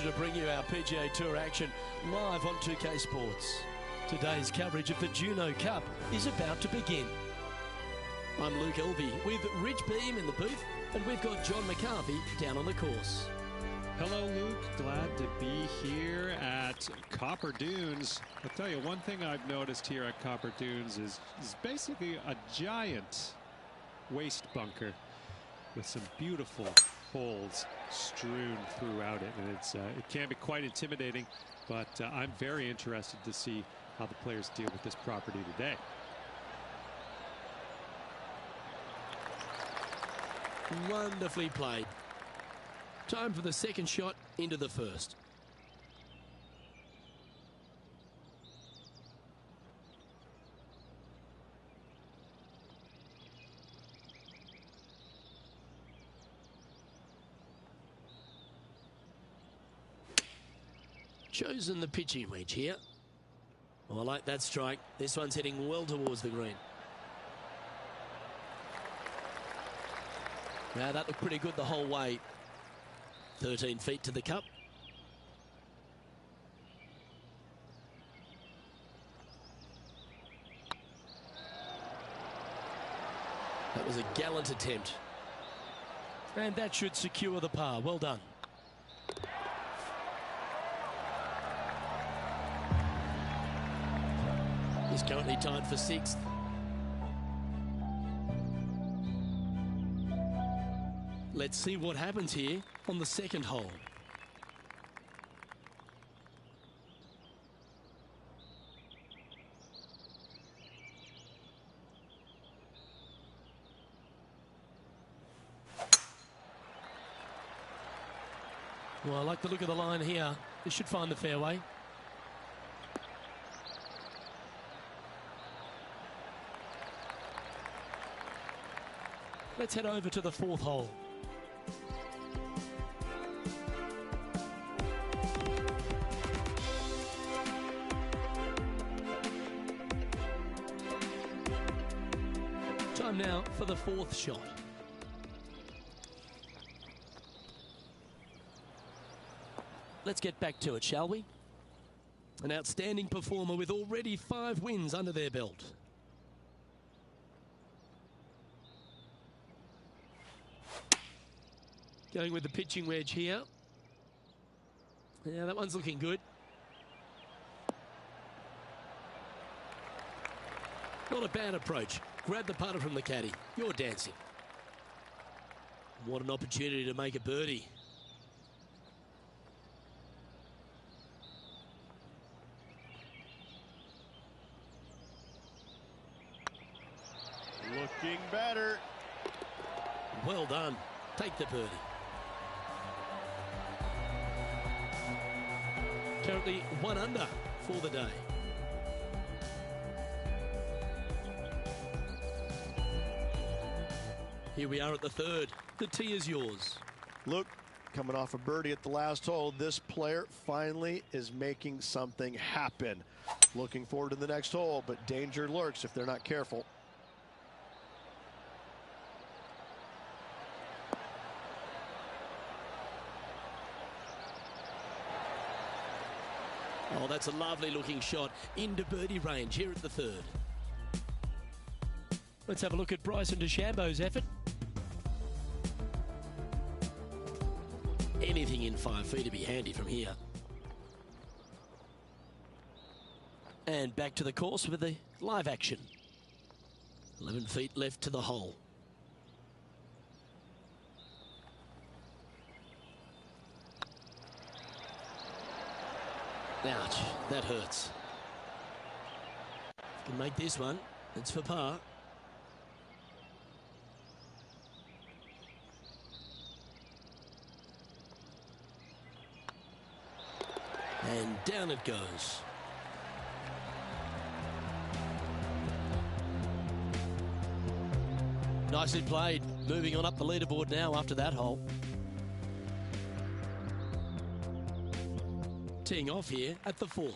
pleasure to bring you our PGA Tour action live on 2K Sports. Today's coverage of the Juno Cup is about to begin. I'm Luke Elvey with Rich Beam in the booth, and we've got John McCarthy down on the course. Hello, Luke. Glad to be here at Copper Dunes. I'll tell you, one thing I've noticed here at Copper Dunes is basically a giant waste bunker with some beautiful holes strewn throughout it. And it can be quite intimidating, but I'm very interested to see how the players deal with this property today. Wonderfully played. Time for the second shot into the first. Chosen the pitching wedge here. Oh, I like that strike. This one's heading well towards the green. Now that looked pretty good the whole way. 13 feet to the cup. That was a gallant attempt. And that should secure the par. Well done. He's currently tied for 6th. Let's see what happens here on the second hole. Well, I like the look of the line here. This should find the fairway. Let's head over to the 4th hole. Time now for the 4th shot. Let's get back to it, shall we? An outstanding performer with already 5 wins under their belt. Going with the pitching wedge here. Yeah, that one's looking good. Not a bad approach. Grab the putter from the caddy. You're dancing. What an opportunity to make a birdie. Looking better. Well done. Take the birdie. Currently 1 under for the day. Here we are at the 3rd. The tee is yours. Look, coming off a birdie at the last hole, this player finally is making something happen. Looking forward to the next hole, but danger lurks if they're not careful. Oh, that's a lovely looking shot into birdie range here at the 3rd. Let's have a look at Bryson DeChambeau's effort. Anything in 5 feet to be handy from here. And back to the course with the live action. 11 feet left to the hole. Ouch, that hurts. Can make this one. It's for par. And down it goes. Nicely played. Moving on up the leaderboard now after that hole. Teeing off here at the 4th.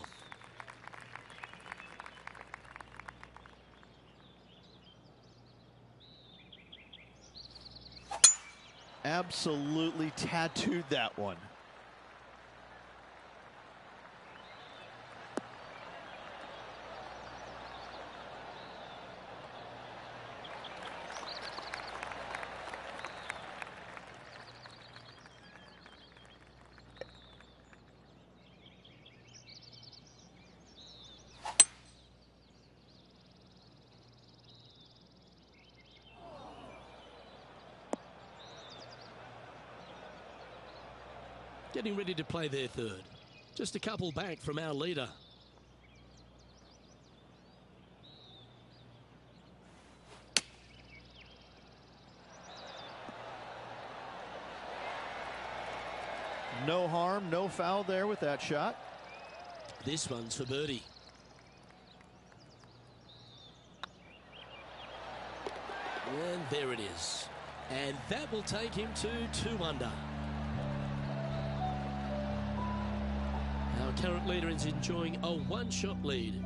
Absolutely tattooed that one. getting ready to play their third. Just a couple back from our leader. No harm, no foul there with that shot. This one's for birdie. And there it is. And that will take him to 2 under. Our current leader is enjoying a one-shot lead.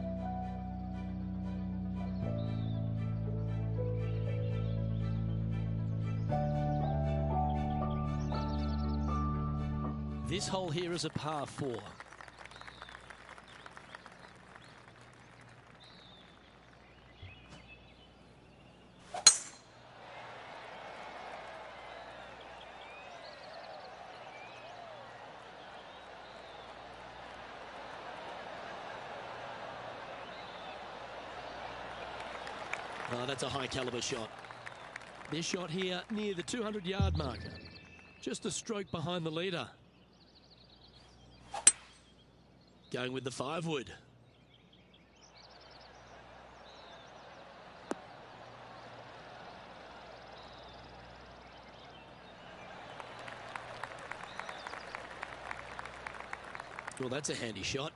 This hole here is a par 4. Oh, that's a high caliber shot. This shot here near the 200-yard marker. Just a stroke behind the leader. Going with the 5-wood. Well, that's a handy shot.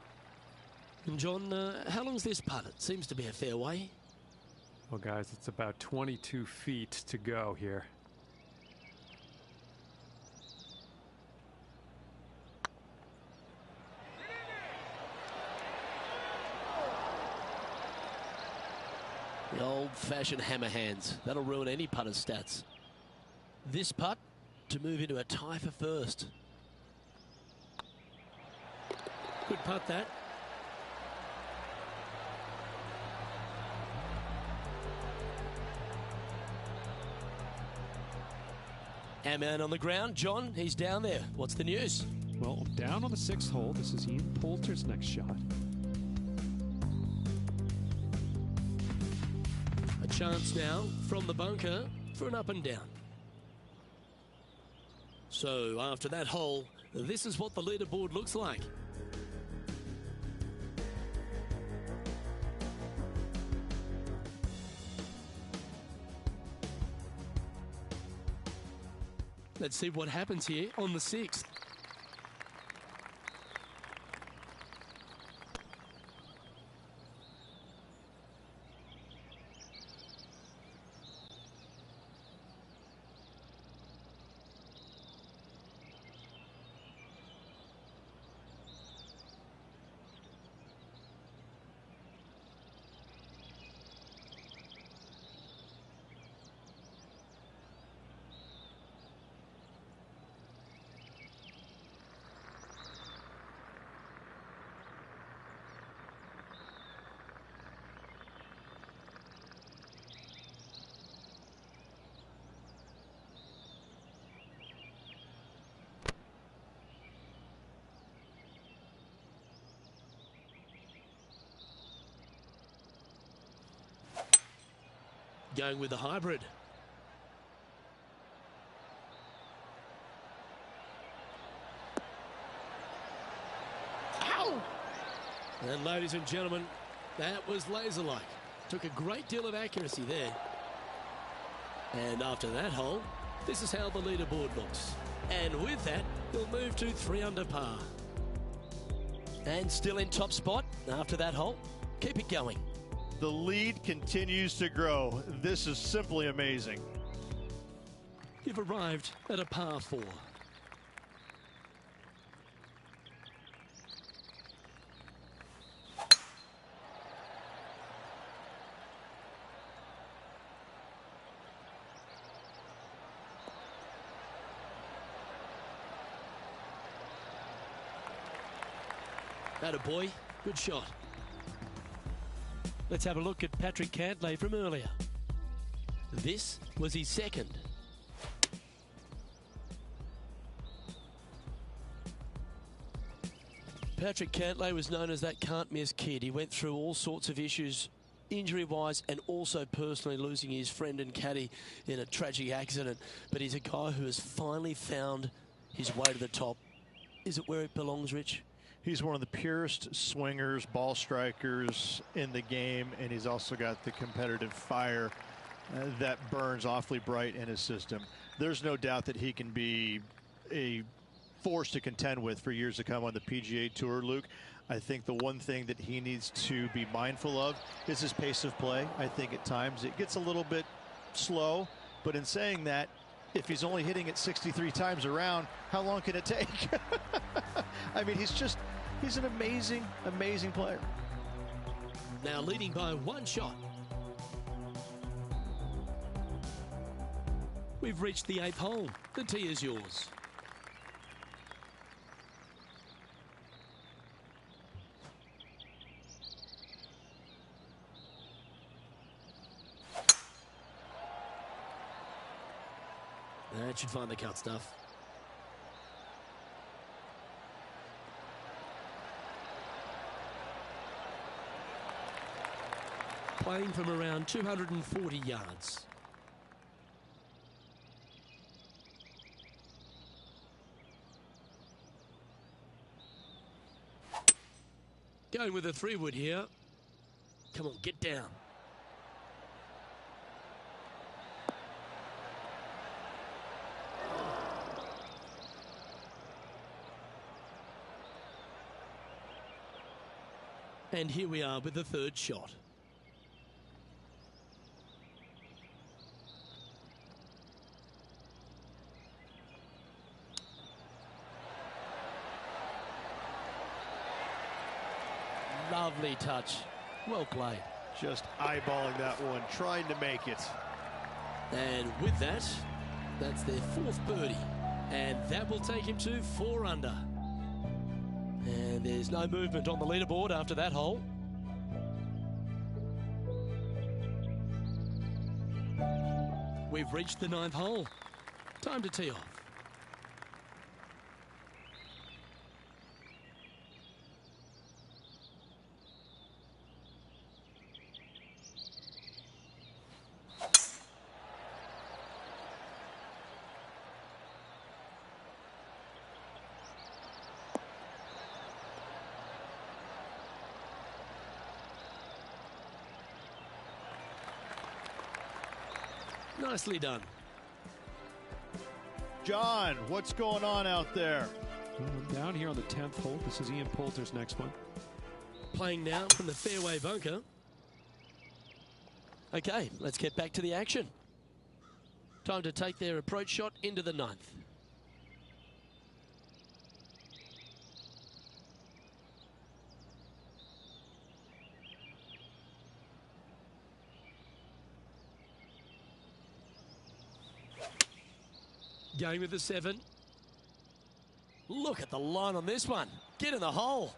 And John, how long's this putt? It seems to be a fair way. Well, guys, it's about 22 feet to go here. The old-fashioned hammer hands. That'll ruin any putter's stats. This putt to move into a tie for first. Good putt, that. Our man on the ground, John, he's down there. What's the news? Well, down on the 6th hole, this is Ian Poulter's next shot. A chance now from the bunker for an up and down. So after that hole, this is what the leaderboard looks like. Let's see what happens here on the 6th. Going with the hybrid. Ow! And ladies and gentlemen, that was laser-like. Took a great deal of accuracy there. And after that hole, this is how the leaderboard looks. And with that, he'll move to 3 under par. And still in top spot after that hole. Keep it going. The lead continues to grow. This is simply amazing. You've arrived at a par 4. Atta boy, good shot. Let's have a look at Patrick Cantley from earlier. This was his second. Patrick Cantley was known as that can't-miss kid. He went through all sorts of issues, injury-wise and also personally, losing his friend and caddy in a tragic accident. But he's a guy who has finally found his way to the top. Is it where it belongs, Rich? He's one of the purest swingers, ball strikers in the game, and he's also got the competitive fire that burns awfully bright in his system. There's no doubt that he can be a force to contend with for years to come on the PGA Tour, Luke. I think the one thing that he needs to be mindful of is his pace of play. I think at times it gets a little bit slow, but in saying that, if he's only hitting it 63 times around, how long can it take? I mean, he's an amazing, amazing player. Now leading by one shot. We've reached the 8th hole. The tee is yours. That should find the cut stuff. Playing from around 240 yards. Going with a 3-wood here. Come on, get down. And here we are with the 3rd shot. Lovely touch. Well played. Just eyeballing that one, trying to make it. And with that, that's their 4th birdie. And that will take him to 4 under. And there's no movement on the leaderboard after that hole. We've reached the 9th hole. Time to tee off. Nicely done. John, what's going on out there? Well, down here on the 10th hole. This is Ian Poulter's next one. Playing now from the fairway bunker. Okay, let's get back to the action. Time to take their approach shot into the 9th. Going with the 7. Look at the line on this one. Get in the hole.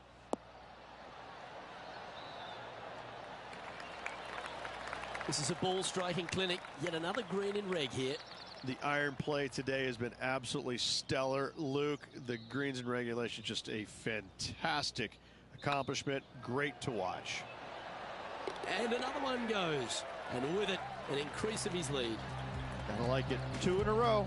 This is a ball striking clinic. Yet another green in reg here. The iron play today has been absolutely stellar. Luke, the greens in regulation, just a fantastic accomplishment. Great to watch. And another one goes. And with it, an increase of his lead. Gotta like it. 2 in a row.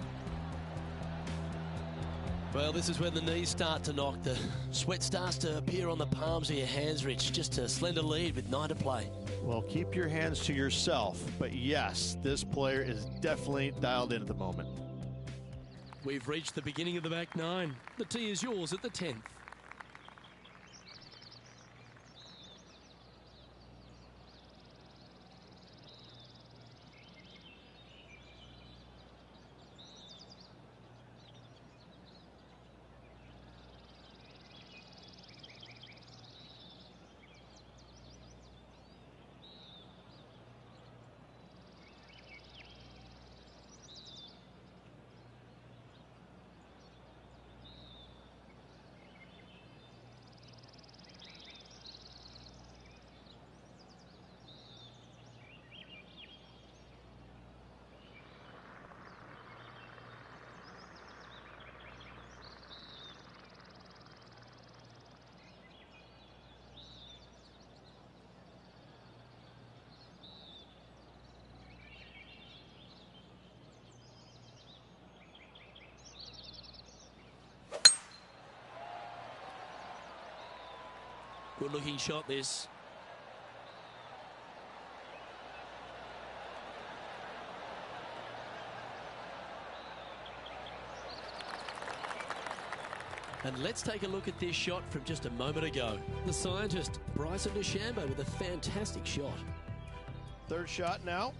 Well, this is when the knees start to knock. The sweat starts to appear on the palms of your hands, Rich. Just a slender lead with 9 to play. Well, keep your hands to yourself. But yes, this player is definitely dialed in at the moment. We've reached the beginning of the back 9. The tee is yours at the 10th. Good looking shot this. And let's take a look at this shot from just a moment ago. The scientist, Bryson DeChambeau, with a fantastic shot. Third shot now.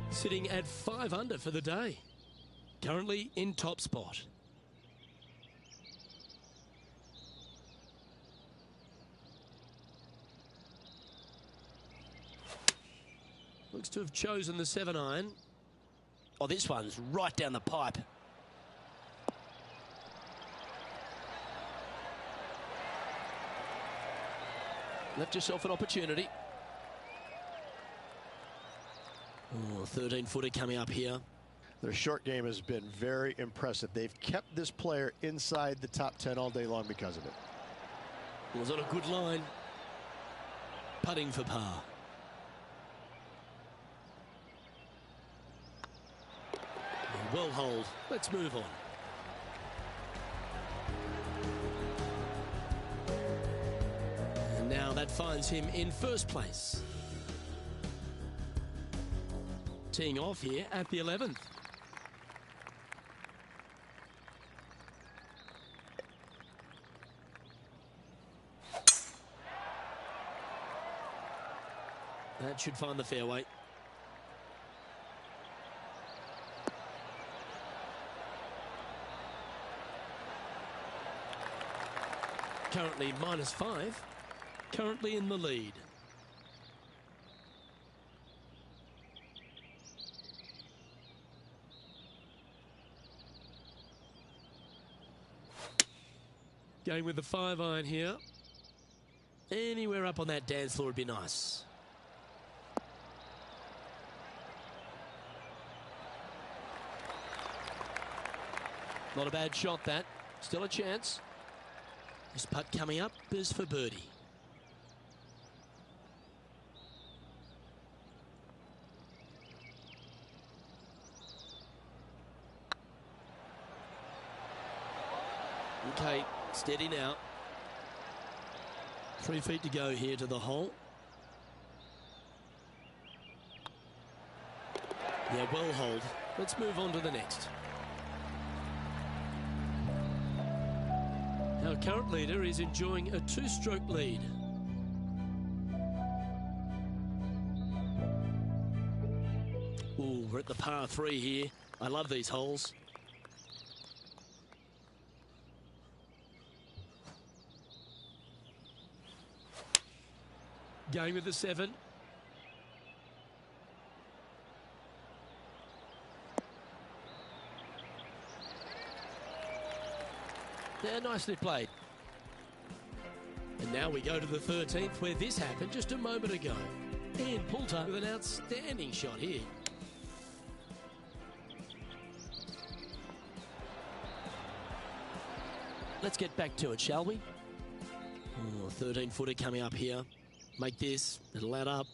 Sitting at 5 under for the day. Currently in top spot. Looks to have chosen the 7-iron. Oh, this one's right down the pipe. Left yourself an opportunity. Oh, 13-footer coming up here. Their short game has been very impressive. They've kept this player inside the top 10 all day long because of it. Was on a good line. Putting for par. Well hold. Let's move on. And now that finds him in first place. Teeing off here at the 11th. That should find the fairway. Currently -5. Currently in the lead. Going with the 5-iron here. Anywhere up on that dance floor would be nice. Not a bad shot, that. Still a chance. This putt coming up is for birdie. Okay, steady now. 3 feet to go here to the hole. Yeah, well hold. Let's move on to the next. Our current leader is enjoying a 2-stroke lead. Ooh, we're at the par 3 here. I love these holes. Going with the 7. Yeah, nicely played. And now we go to the 13th, where this happened just a moment ago. Ian Poulter with an outstanding shot here. Let's get back to it, shall we? Oh, 13-footer coming up here. Make this, it'll add up.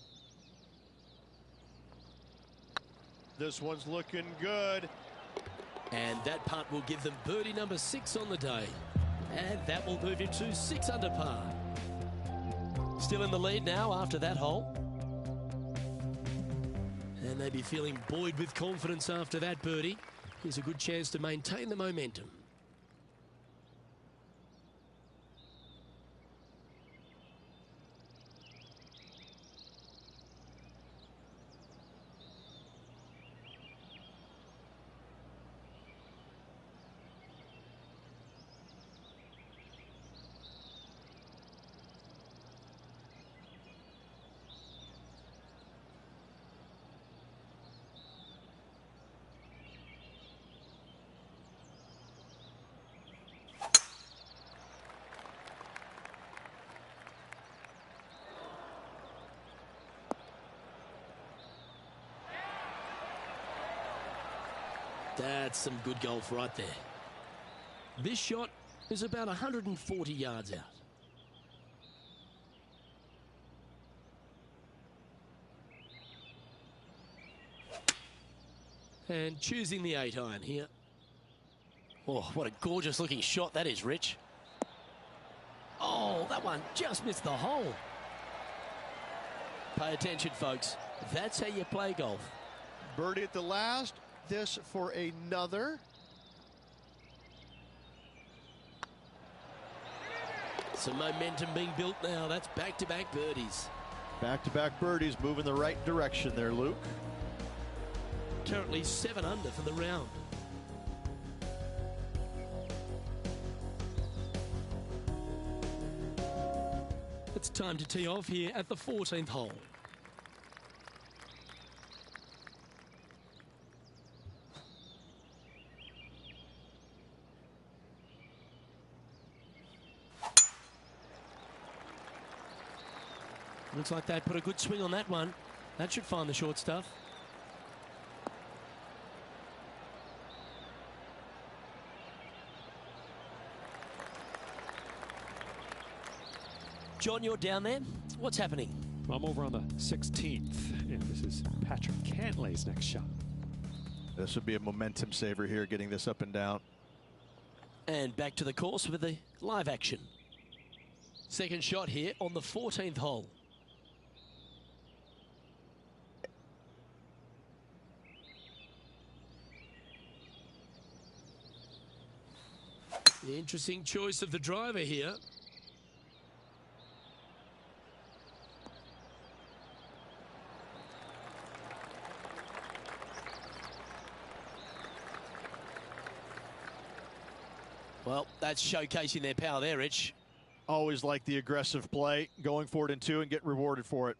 This one's looking good. And that putt will give them birdie number 6 on the day. And that will move him to 6 under par. Still in the lead now after that hole. And they'd be feeling buoyed with confidence after that birdie. Here's a good chance to maintain the momentum. That's some good golf right there. This shot is about 140 yards out. And choosing the 8-iron here. Oh, what a gorgeous looking shot that is, Rich. Oh, that one just missed the hole. Pay attention, folks. That's how you play golf. Birdie at the last. This for another. Some momentum being built now. That's back-to-back birdies. Back-to-back birdies moving the right direction there, Luke. Currently 7 under for the round. It's time to tee off here at the 14th hole. Looks like they put a good swing on that one. That should find the short stuff. John, you're down there. What's happening? I'm over on the 16th, and this is Patrick Cantley's next shot. This would be a momentum saver here, getting this up and down. And back to the course with the live action. Second shot here on the 14th hole. The interesting choice of the driver here. Well, that's showcasing their power there, Rich. Always like the aggressive play, going for it in 2 and get rewarded for it.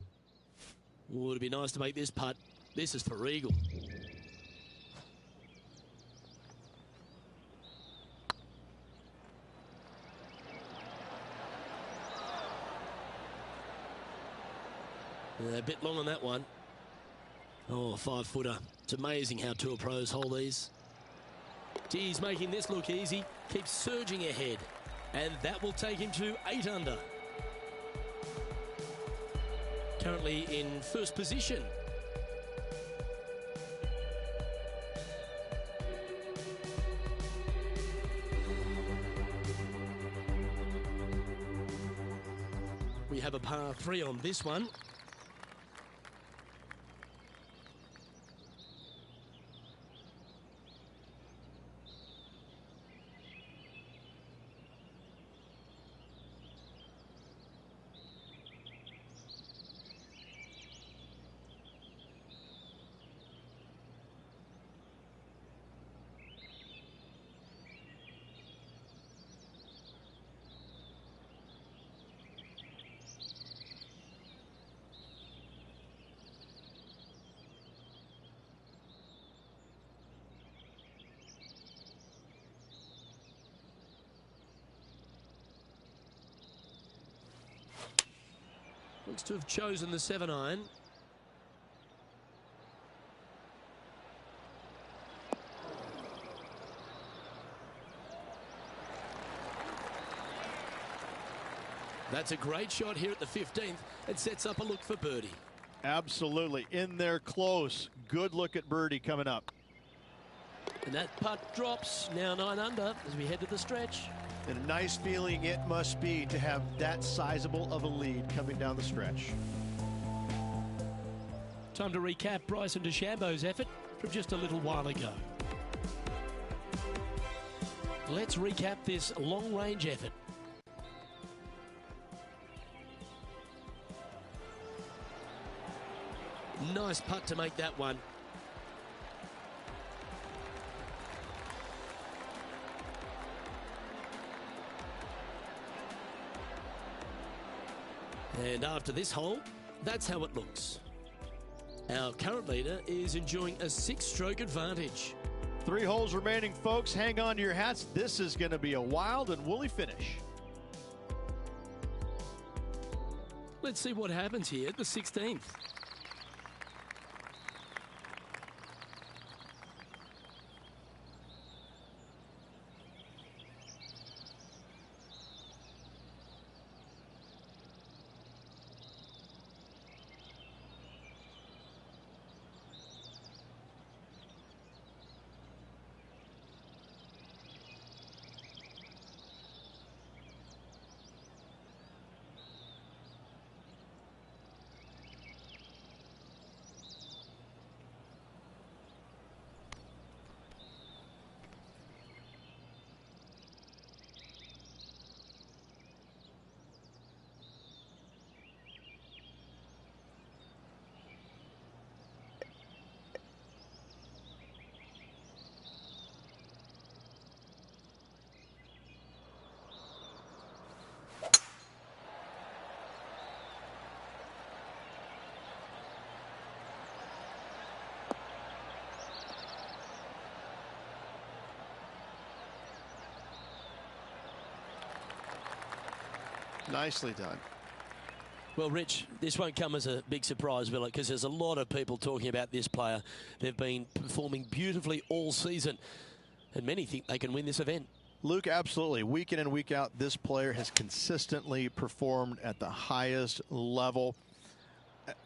Oh, it'd be nice to make this putt. This is for eagle. A bit long on that one. Oh, 5-footer. It's amazing how tour pros hold these. He's making this look easy. Keeps surging ahead. And that will take him to 8 under. Currently in first position. We have a par 3 on this one. Looks to have chosen the 7-iron. That's a great shot here at the 15th. It sets up a look for birdie. Absolutely. In there close. Good look at birdie coming up. And that putt drops. Now 9 under as we head to the stretch. And a nice feeling it must be to have that sizable of a lead coming down the stretch. Time to recap Bryson DeChambeau's effort from just a little while ago. Let's recap this long-range effort. Nice putt to make that one. And after this hole, that's how it looks. Our current leader is enjoying a 6-stroke advantage. 3 holes remaining, folks. Hang on to your hats. This is going to be a wild and woolly finish. Let's see what happens here at the 16th. Nicely done. Well, Rich, this won't come as a big surprise, will it? Because there's a lot of people talking about this player. They've been performing beautifully all season, and many think they can win this event. Luke, absolutely. Week in and week out, this player has consistently performed at the highest level.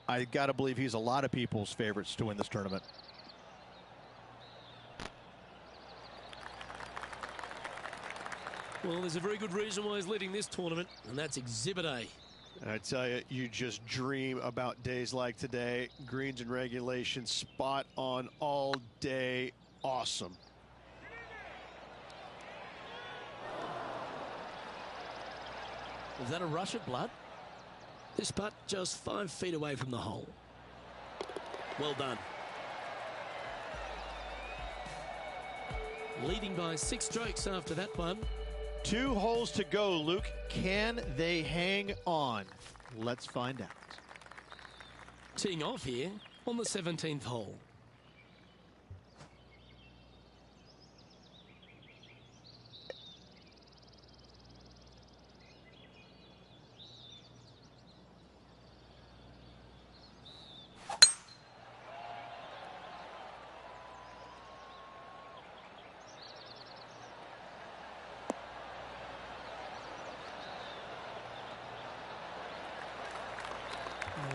I got to believe he's a lot of people's favorites to win this tournament. Well, there's a very good reason why he's leading this tournament, and that's Exhibit A. I tell you, you just dream about days like today. Greens and regulation, spot on all day. Awesome. Is that a rush of blood? This putt just 5 feet away from the hole. Well done. Leading by 6 strokes after that one. 2 holes to go, Luke. Can they hang on? Let's find out. Teeing off here on the 17th hole.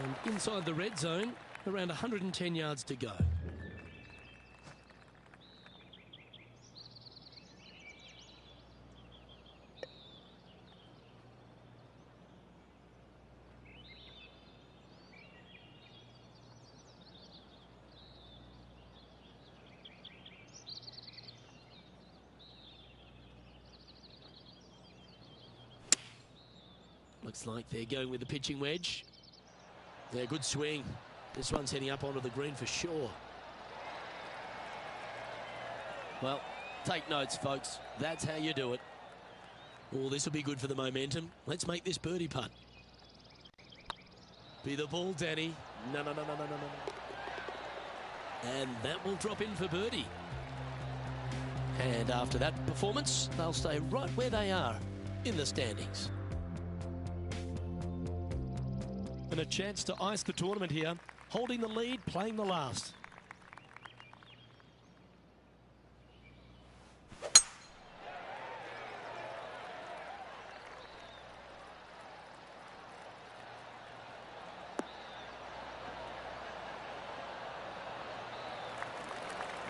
And inside the red zone, around 110 yards to go. Looks like they're going with the pitching wedge. Yeah, good swing. This one's heading up onto the green for sure. Well, take notes, folks. That's how you do it. Oh, this will be good for the momentum. Let's make this birdie putt. Be the ball, Danny. No. And that will drop in for birdie. And after that performance, they'll stay right where they are in the standings. And a chance to ice the tournament here. Holding the lead, playing the last.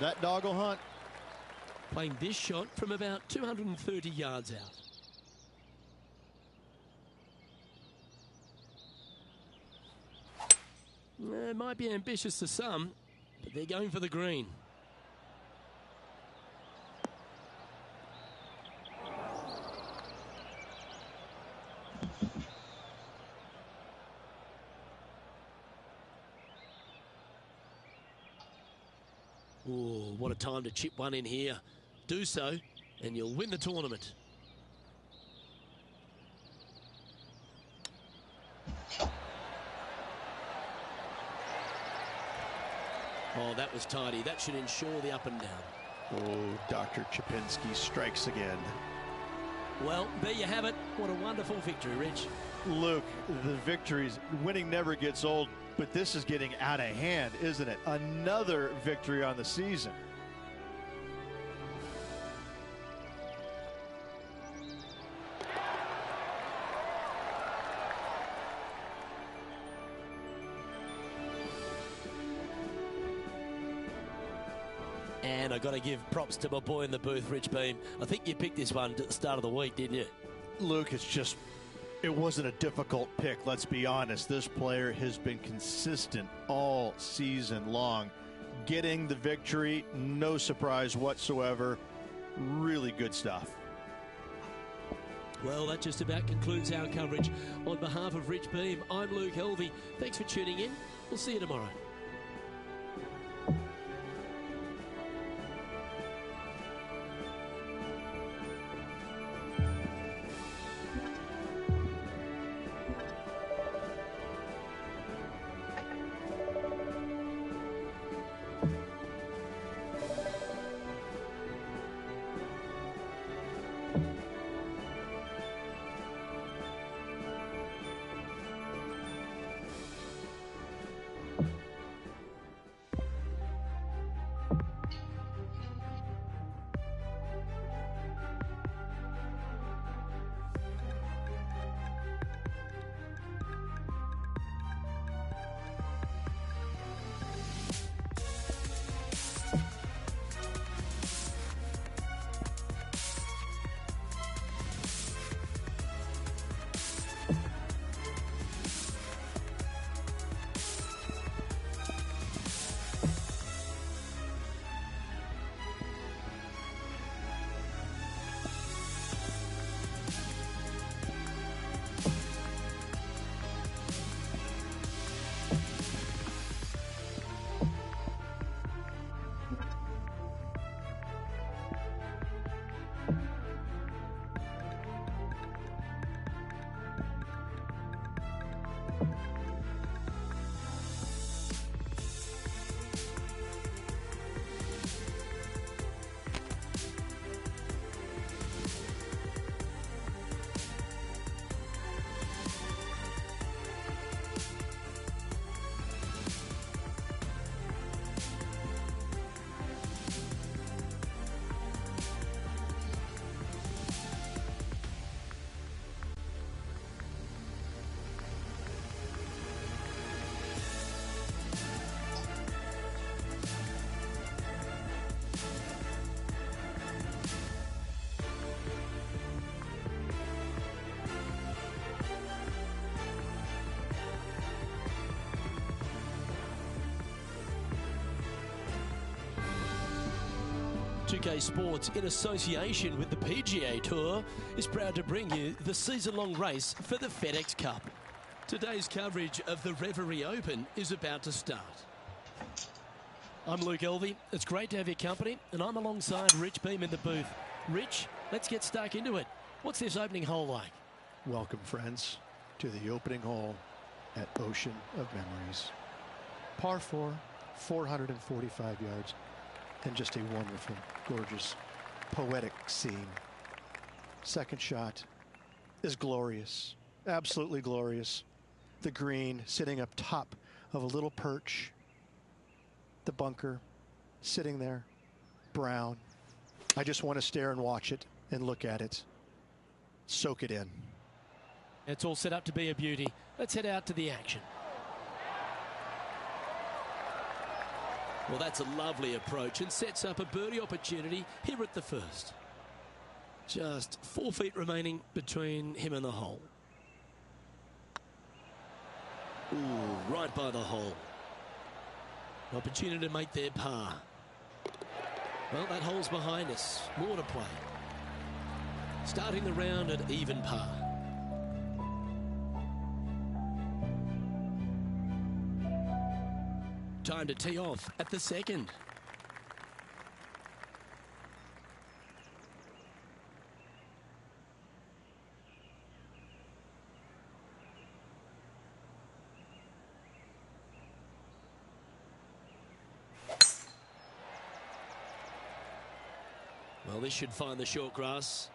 That dog will hunt. Playing this shot from about 230 yards out. It might be ambitious to some, but they're going for the green. Oh, what a time to chip one in here. Do so, and you'll win the tournament. Oh, that was tidy. That should ensure the up and down. Oh, Dr. Chapinski strikes again. Well, there you have it. What a wonderful victory, Rich. Luke, the victories, winning never gets old, but this is getting out of hand, isn't it? Another victory on the season. And I've got to give props to my boy in the booth, Rich Beam. I think you picked this one at the start of the week, didn't you? Luke, it wasn't a difficult pick, let's be honest. This player has been consistent all season long. Getting the victory, no surprise whatsoever. Really good stuff. Well, that just about concludes our coverage. On behalf of Rich Beam, I'm Luke Helvey. Thanks for tuning in. We'll see you tomorrow. 2K Sports, in association with the PGA Tour, is proud to bring you the season-long race for the FedEx Cup. Today's coverage of the Reverie Open is about to start. I'm Luke Elvey. It's great to have your company, and I'm alongside Rich Beam in the booth. Rich, let's get stuck into it. What's this opening hole like? Welcome, friends, to the opening hole at Ocean of Memories. Par 4, 445 yards, and just a wonderful, gorgeous, poetic scene. Second shot is glorious, absolutely glorious. The green sitting up top of a little perch. The bunker sitting there, brown. I just want to stare and watch it and look at it. Soak it in. It's all set up to be a beauty. Let's head out to the action. Well, that's a lovely approach and sets up a birdie opportunity here at the first. Just 4 feet remaining between him and the hole. Ooh, right by the hole. Opportunity to make their par. Well, that hole's behind us. More to play. Starting the round at even par. Time to tee off at the second. Well, this should find the short grass.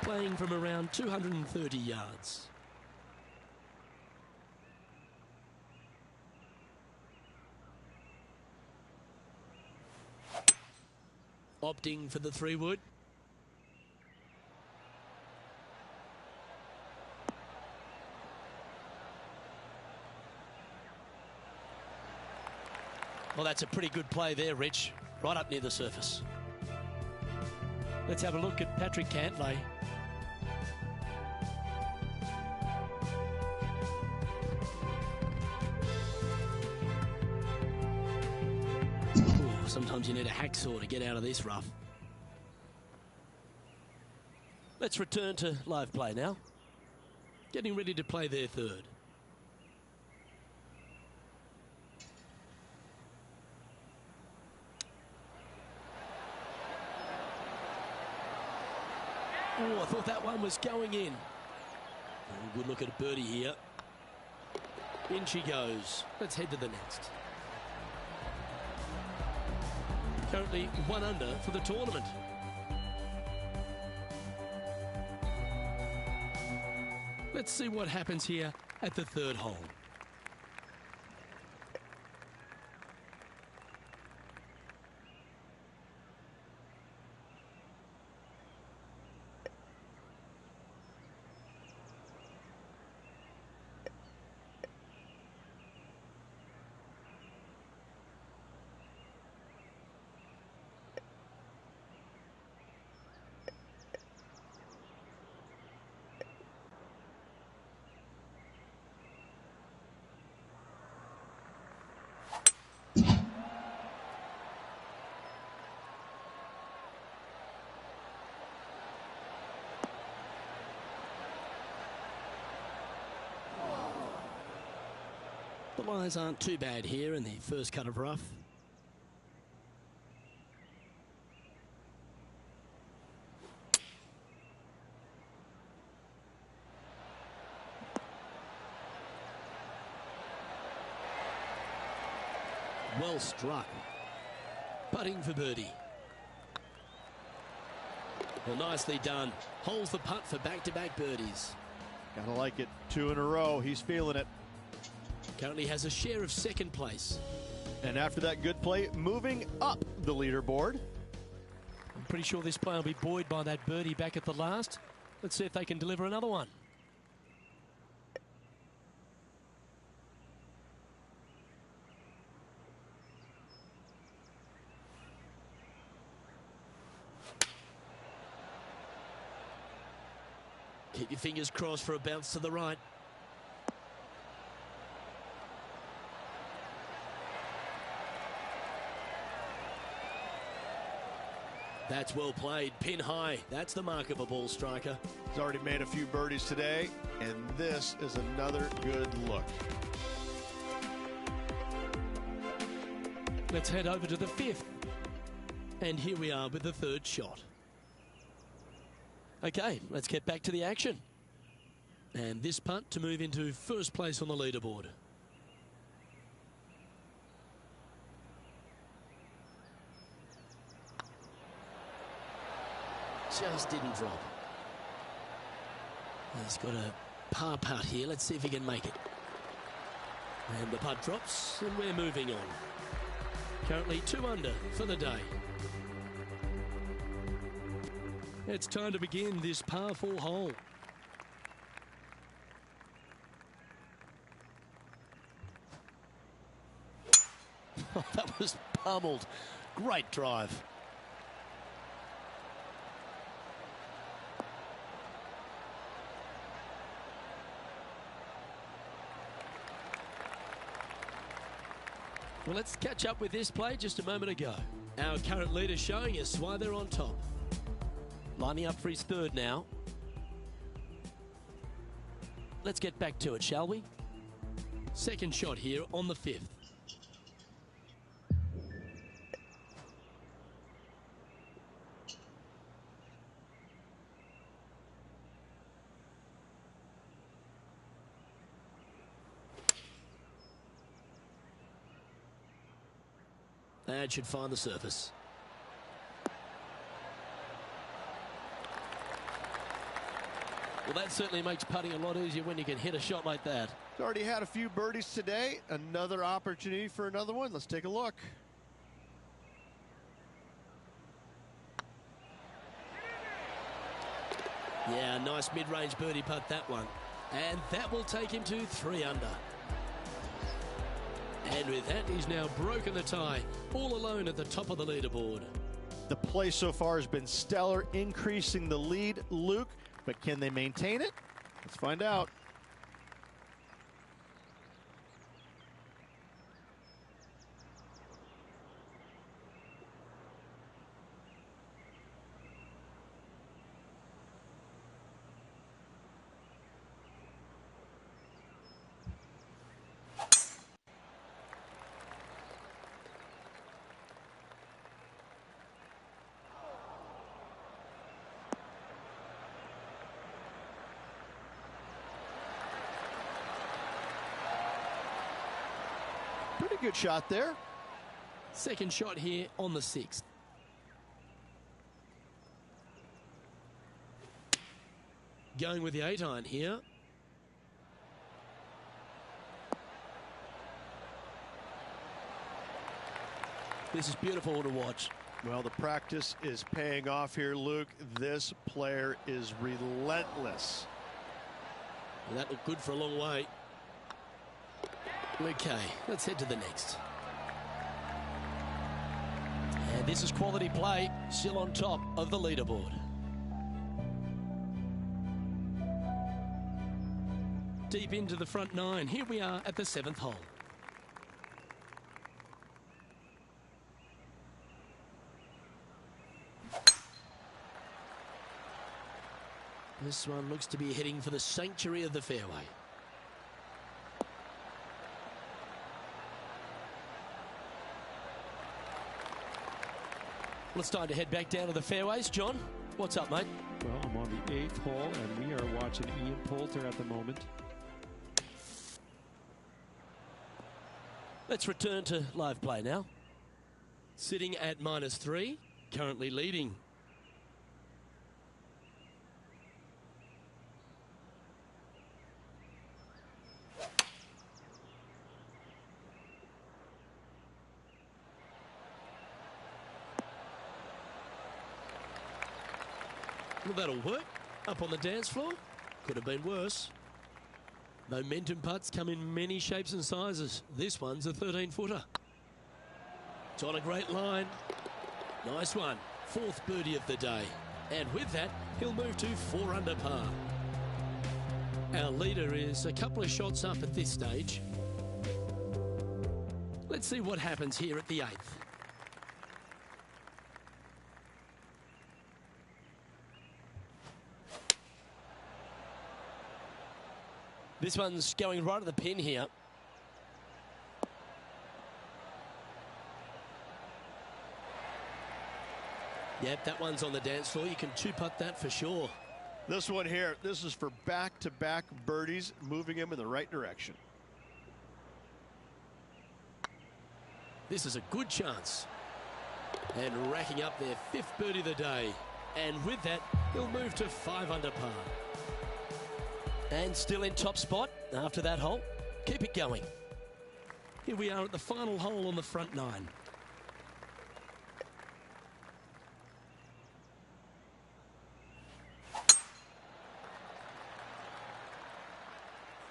Playing from around 230 yards. Opting for the 3-wood. Well, that's a pretty good play there, Rich. Right up near the surface. Let's have a look at Patrick Cantley. Ooh, sometimes you need a hacksaw to get out of this rough. Let's return to live play now. Getting ready to play their third. Oh, I thought that one was going in. Oh, good look at a birdie here. In she goes. Let's head to the next. Currently 1 under for the tournament. Let's see what happens here at the third hole. The lies aren't too bad here in the first cut of rough. Well struck. Putting for birdie. Well, nicely done. Holds the putt for back-to-back birdies. Gotta like it. 2 in a row. He's feeling it. Currently has a share of second place. And after that good play, moving up the leaderboard. I'm pretty sure this player will be buoyed by that birdie back at the last. Let's see if they can deliver another one. Keep your fingers crossed for a bounce to the right. That's well played. Pin high. That's the mark of a ball striker. He's already made a few birdies today, and this is another good look. Let's head over to the 5th. And here we are with the 3rd shot. Okay, let's get back to the action. And this putt to move into 1st place on the leaderboard. Just didn't drop. He's got a par putt here. Let's see if he can make it. And the putt drops, and we're moving on. Currently 2 under for the day. It's time to begin this par 4 hole. Oh, that was pummeled. Great drive. Well, let's catch up with this play just a moment ago. Our current leader showing us why they're on top. Lining up for his 3rd now. Let's get back to it, shall we? 2nd shot here on the 5th. That should find the surface. Well, that certainly makes putting a lot easier when you can hit a shot like that. He's already had a few birdies today. Another opportunity for another one. Let's take a look. Yeah, nice mid-range birdie putt, that one. And that will take him to 3 under. And with that, he's now broken the tie, all alone at the top of the leaderboard. The play so far has been stellar, increasing the lead, Luke. But can they maintain it? Let's find out. Pretty good shot there. 2nd shot here on the 6th. Going with the 8-iron here. This is beautiful to watch. Well, the practice is paying off here, Luke. This player is relentless. Well, that looked good for a long way. Okay, let's head to the next. And this is quality play, still on top of the leaderboard. Deep into the front 9. Here we are at the 7th hole. This one looks to be heading for the sanctuary of the fairway. Well, it's time to head back down to the fairways. John, what's up, mate? Well, I'm on the 8th hole, and we are watching Ian Poulter at the moment. Let's return to live play now. Sitting at -3, currently leading. Well, that'll work. Up on the dance floor. Could have been worse. Momentum putts come in many shapes and sizes. This one's a 13-footer. It's on a great line. Nice one. 4th birdie of the day. And with that, he'll move to 4 under par. Our leader is a couple of shots up at this stage. Let's see what happens here at the 8th. This one's going right at the pin here. Yep, that one's on the dance floor. You can two-putt that for sure. This one here, this is for back-to-back birdies, moving him in the right direction. This is a good chance. And racking up their 5th birdie of the day. And with that, he'll move to 5 under par. And still in top spot after that hole. Keep it going. Here we are at the final hole on the front 9.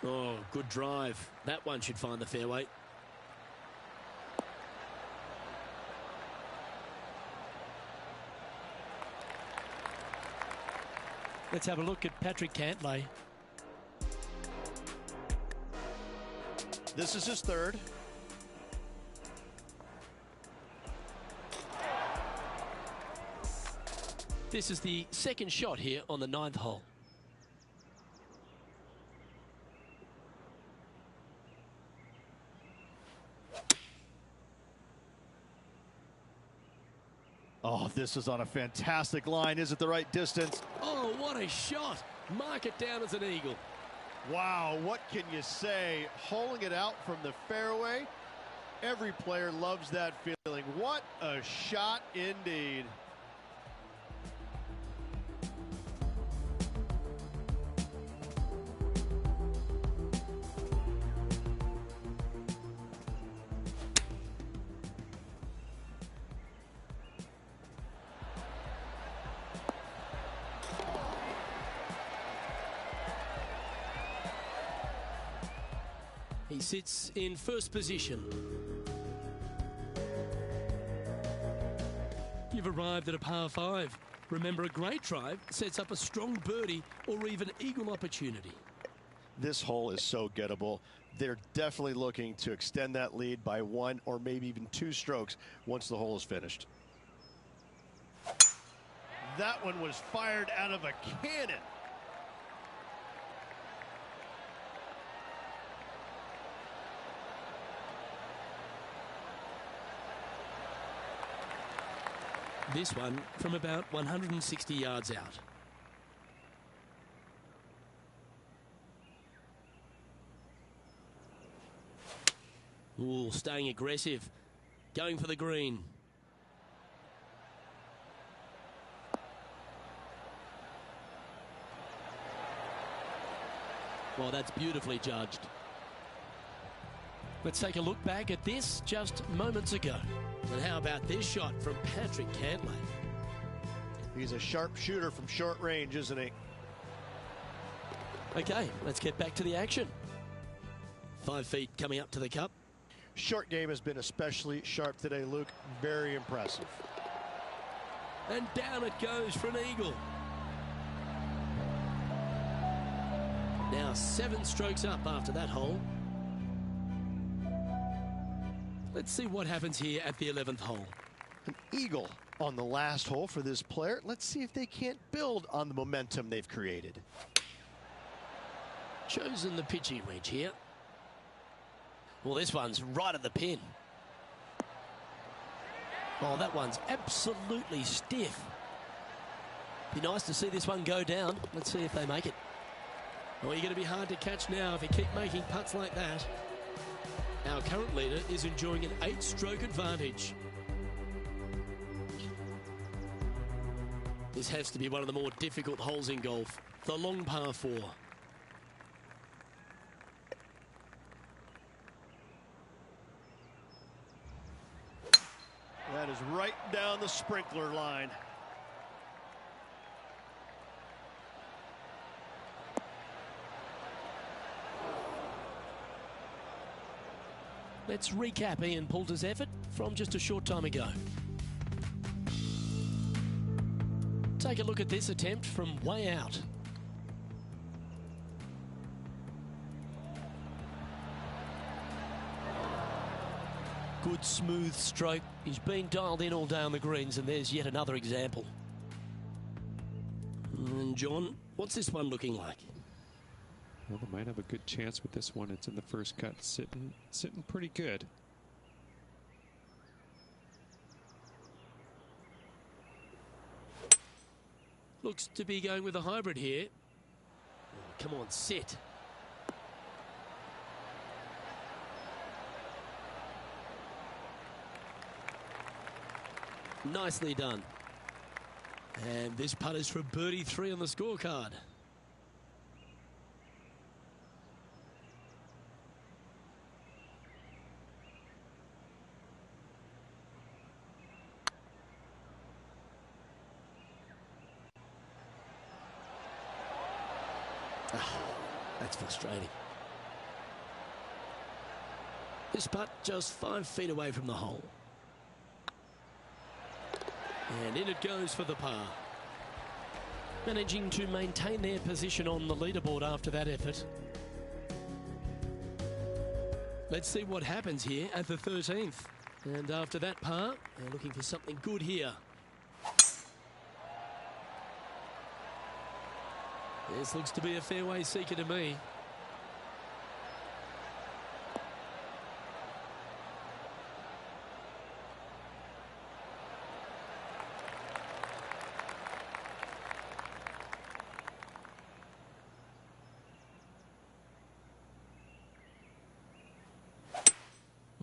Oh, good drive. That one should find the fairway. Let's have a look at Patrick Cantley. This is his 3rd. This is the 2nd shot here on the 9th hole. Oh, this is on a fantastic line. Is it the right distance? Oh, what a shot. Mark it down as an eagle. Wow, what can you say? Holing it out from the fairway. Every player loves that feeling. What a shot indeed. He sits in first position. You've arrived at a par 5. Remember, a great drive sets up a strong birdie or even eagle opportunity. This hole is so gettable. They're definitely looking to extend that lead by 1 or maybe even 2 strokes once the hole is finished. That one was fired out of a cannon. This one from about 160 yards out. Ooh, staying aggressive. Going for the green. Well, that's beautifully judged. Let's take a look back at this just moments ago. And how about this shot from Patrick Cantley? He's a sharp shooter from short range, isn't he? Okay, let's get back to the action. 5 feet coming up to the cup. Short game has been especially sharp today, Luke. Very impressive. And down it goes for an eagle. Now 7 strokes up after that hole. Let's see what happens here at the 11th hole. An eagle on the last hole for this player. Let's see if they can't build on the momentum they've created. Chosen the pitching wedge here. Well, this one's right at the pin. Oh, that one's absolutely stiff. Be nice to see this one go down. Let's see if they make it. Oh, you're going to be hard to catch now if you keep making putts like that. Our current leader is enjoying an 8-stroke advantage. This has to be one of the more difficult holes in golf. The long par 4. That is right down the sprinkler line. Let's recap Ian Poulter's effort from just a short time ago. Take a look at this attempt from way out. Good smooth stroke. He's been dialed in all day on the greens, and there's yet another example. And John, what's this one looking like? Well, they might have a good chance with this one. It's in the first cut, sitting pretty good. Looks to be going with a hybrid here. Oh, come on, sit. Nicely done. And this putt is for birdie 3 on the scorecard. Oh, that's frustrating. This putt just 5 feet away from the hole. And in it goes for the par. Managing to maintain their position on the leaderboard after that effort. Let's see what happens here at the 13th. And after that par, they're looking for something good here. This looks to be a fairway seeker to me.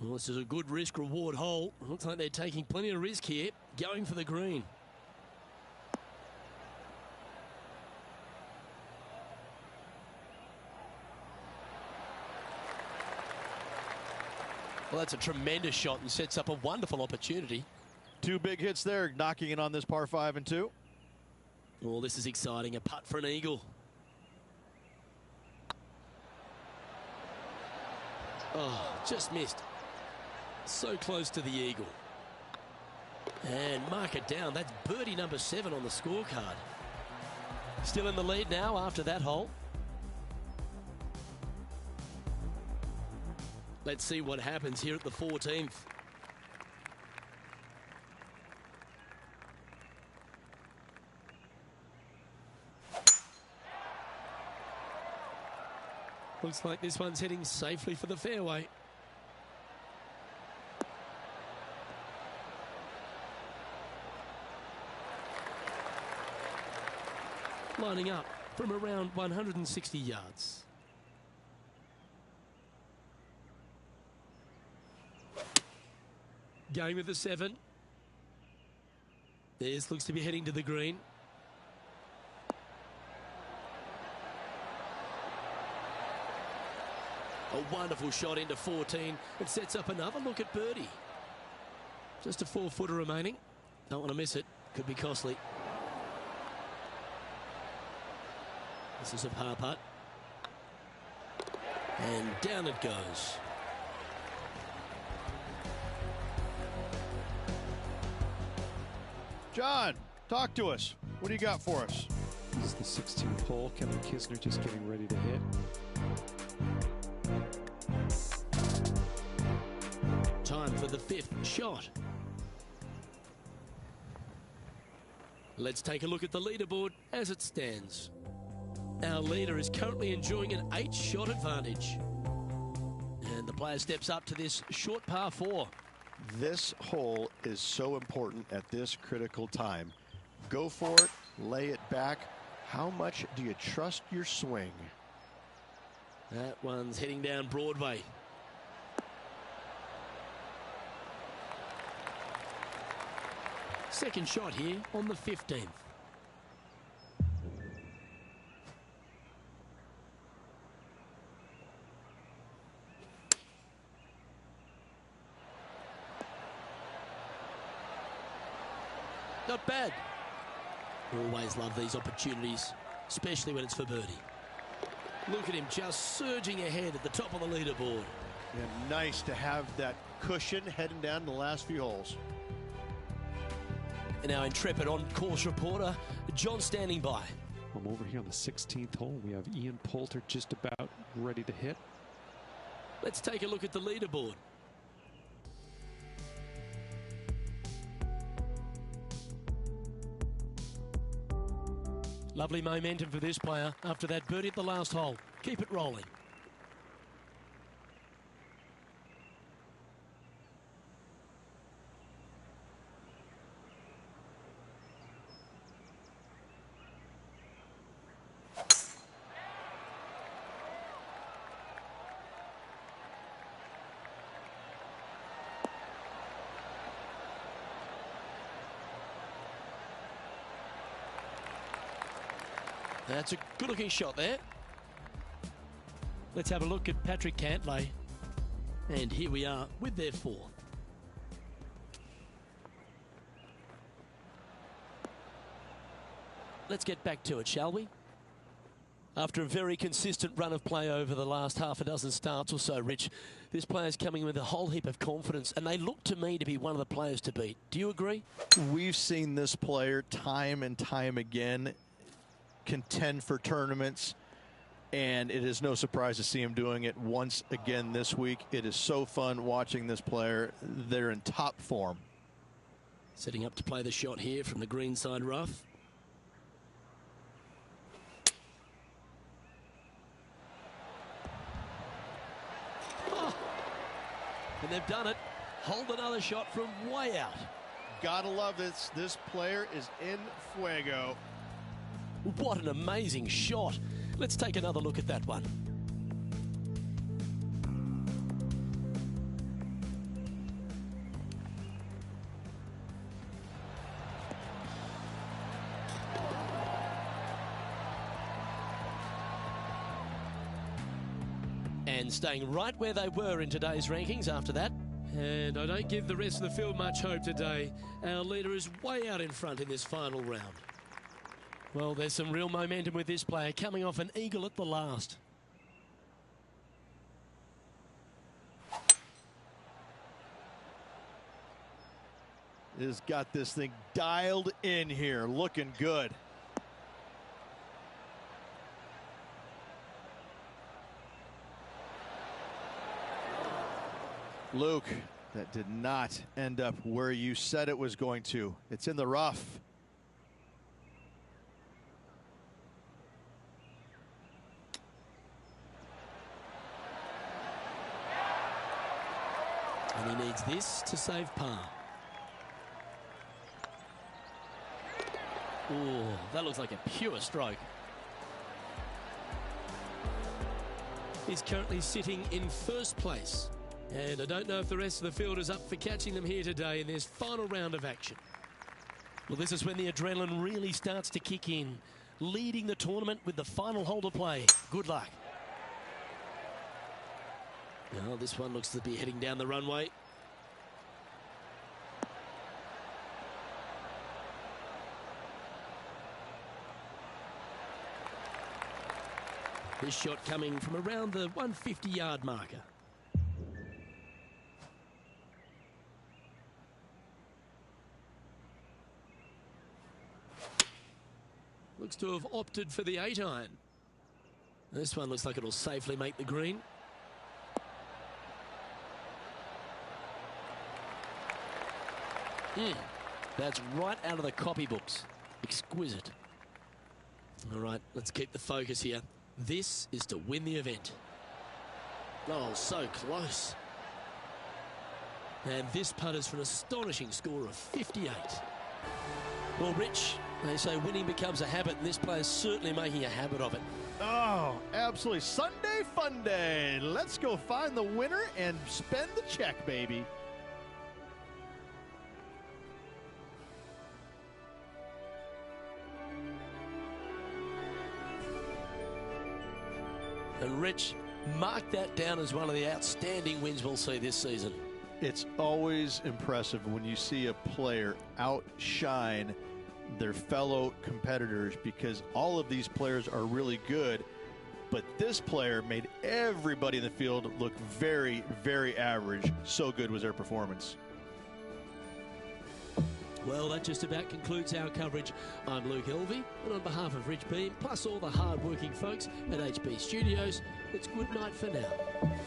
Well, this is a good risk-reward hole. Looks like they're taking plenty of risk here, going for the green. Well, that's a tremendous shot and sets up a wonderful opportunity. 2 big hits there, knocking it on this par 5 and 2. Oh, this is exciting. A putt for an eagle. Oh, just missed. So close to the eagle. And mark it down. That's birdie number 7 on the scorecard. Still in the lead now after that hole. Let's see what happens here at the 14th. Looks like this one's heading safely for the fairway. Lining up from around 160 yards. Going with the 7. This looks to be heading to the green. A wonderful shot into 14. It sets up another look at birdie. Just a 4-footer remaining. Don't want to miss it. Could be costly. This is a par putt. And down it goes. John, talk to us. What do you got for us? This is the 16th hole. Kevin Kisner just getting ready to hit. Time for the 5th shot. Let's take a look at the leaderboard as it stands. Our leader is currently enjoying an 8-shot advantage. And the player steps up to this short par 4. This hole is so important at this critical time. Go for it, lay it back. How much do you trust your swing? That one's heading down Broadway. Second shot here on the 15th. Not bad. Always love these opportunities, especially when it's for birdie. Look at him just surging ahead at the top of the leaderboard. And nice to have that cushion heading down the last few holes. And our intrepid on-course reporter, John, standing by. I'm over here on the 16th hole. We have Ian Poulter just about ready to hit. Let's take a look at the leaderboard. Lovely momentum for this player after that birdie at the last hole. Keep it rolling. That's a good-looking shot there. Let's have a look at Patrick Cantley. And here we are with their fourth. Let's get back to it, shall we? After a very consistent run of play over the last half a dozen starts or so, Rich, this player's coming with a whole heap of confidence, and they look to me to be one of the players to beat. Do you agree? We've seen this player time and time again contend for tournaments, and it is no surprise to see him doing it once again this week. It is so fun watching this player. They're in top form. Setting up to play the shot here from the green side rough. Oh. And they've done it. Hold another shot from way out. Gotta love this. This player is in fuego. What an amazing shot. Let's take another look at that one. And staying right where they were in today's rankings after that. And I don't give the rest of the field much hope today. Our leader is way out in front in this final round. Well, there's some real momentum with this player coming off an eagle at the last. Has got this thing dialed in here, looking good. Luke, that did not end up where you said it was going to. It's in the rough. And he needs this to save par. Oh, that looks like a pure stroke. He's currently sitting in first place. And I don't know if the rest of the field is up for catching them here today in this final round of action. Well, this is when the adrenaline really starts to kick in. Leading the tournament with the final hole to play. Good luck. Now, this one looks to be heading down the runway. This shot coming from around the 150-yard marker. Looks to have opted for the 8-iron. This one looks like it'll safely make the green. That's right out of the copybooks. Exquisite. All right, let's keep the focus here. This is to win the event. Oh, so close. And this putters for an astonishing score of 58. Well, Rich, they say winning becomes a habit, and this player's certainly making a habit of it. Oh, absolutely. Sunday fun day. Let's go find the winner and spend the check, baby. And Rich, mark that down as one of the outstanding wins we'll see this season. It's always impressive when you see a player outshine their fellow competitors, because all of these players are really good, but this player made everybody in the field look very, very average. So good was their performance. Well, that just about concludes our coverage. I'm Luke Elvey, and on behalf of Rich Beam, plus all the hard-working folks at HB Studios, it's good night for now.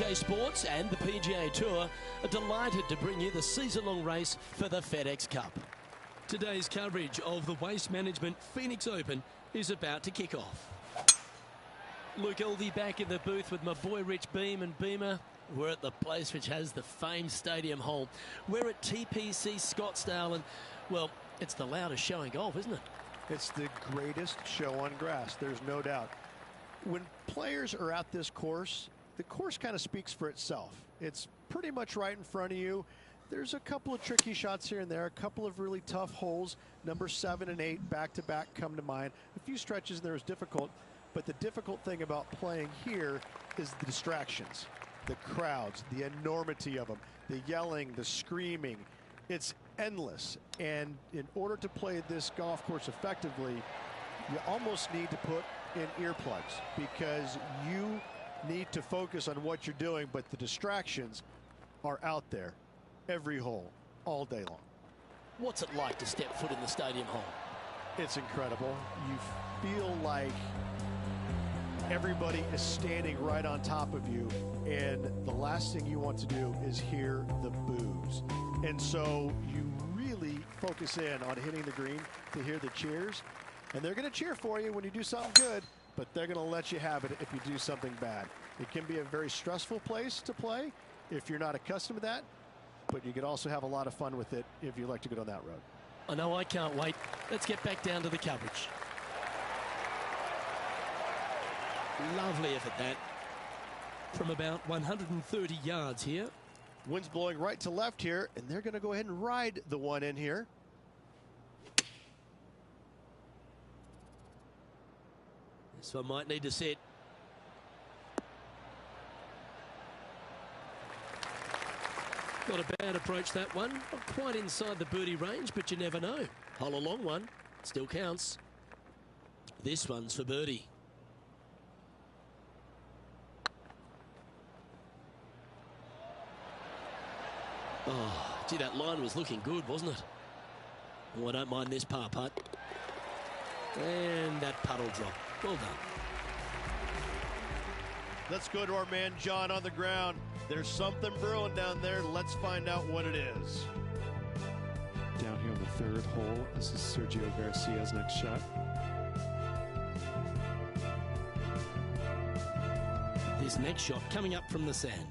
2K Sports and the PGA Tour are delighted to bring you the season-long race for the FedEx Cup. Today's coverage of the Waste Management Phoenix Open is about to kick off. Luke Elvey back in the booth with my boy Rich Beam and Beamer. We're at the place which has the famed stadium hole. We're at TPC Scottsdale, and, well, it's the loudest show in golf, isn't it? It's the greatest show on grass, there's no doubt. When players are at this course, the course kind of speaks for itself. It's pretty much right in front of you. There's a couple of tricky shots here and there, a couple of really tough holes. Number 7 and 8 back-to-back come to mind. A few stretches there is difficult, but the difficult thing about playing here is the distractions, the crowds, the enormity of them, the yelling, the screaming. It's endless, and in order to play this golf course effectively, you almost need to put in earplugs because you need to focus on what you're doing, but the distractions are out there every hole, all day long. What's it like to step foot in the stadium hole? It's incredible. You feel like everybody is standing right on top of you, and the last thing you want to do is hear the boos. And so you really focus in on hitting the green to hear the cheers, and they're going to cheer for you when you do something good, but they're going to let you have it if you do something bad. It can be a very stressful place to play if you're not accustomed to that, but you could also have a lot of fun with it if you like to go down that road. I know, I can't wait. Let's get back down to the coverage. Lovely effort that. From about 130 yards here. Wind's blowing right to left here, and they're going to go ahead and ride the one in here. This one might need to sit. Not a bad approach, that one. Not quite inside the birdie range, but you never know. Hole a long one. Still counts. This one's for birdie. Oh, gee, that line was looking good, wasn't it? Oh, I don't mind this par putt. And that putt will drop. Well done. Let's go to our man John on the ground. There's something brewing down there. Let's find out what it is. Down here on the 3rd hole, this is Sergio Garcia's next shot. This next shot coming up from the sand.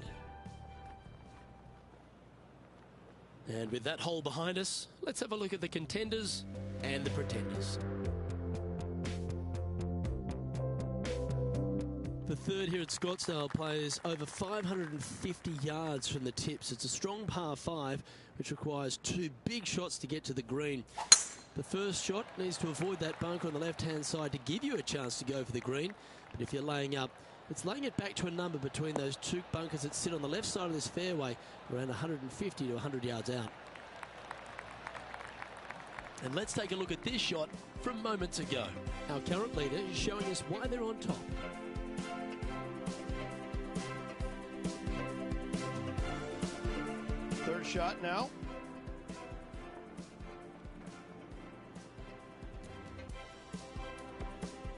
And with that hole behind us, let's have a look at the contenders and the pretenders. The third here at Scottsdale plays over 550 yards from the tips. It's a strong par 5, which requires 2 big shots to get to the green. The first shot needs to avoid that bunker on the left-hand side to give you a chance to go for the green. But if you're laying up, it's laying it back to a number between those 2 bunkers that sit on the left side of this fairway, around 150 to 100 yards out. And let's take a look at this shot from moments ago. Our current leader is showing us why they're on top. Third shot now.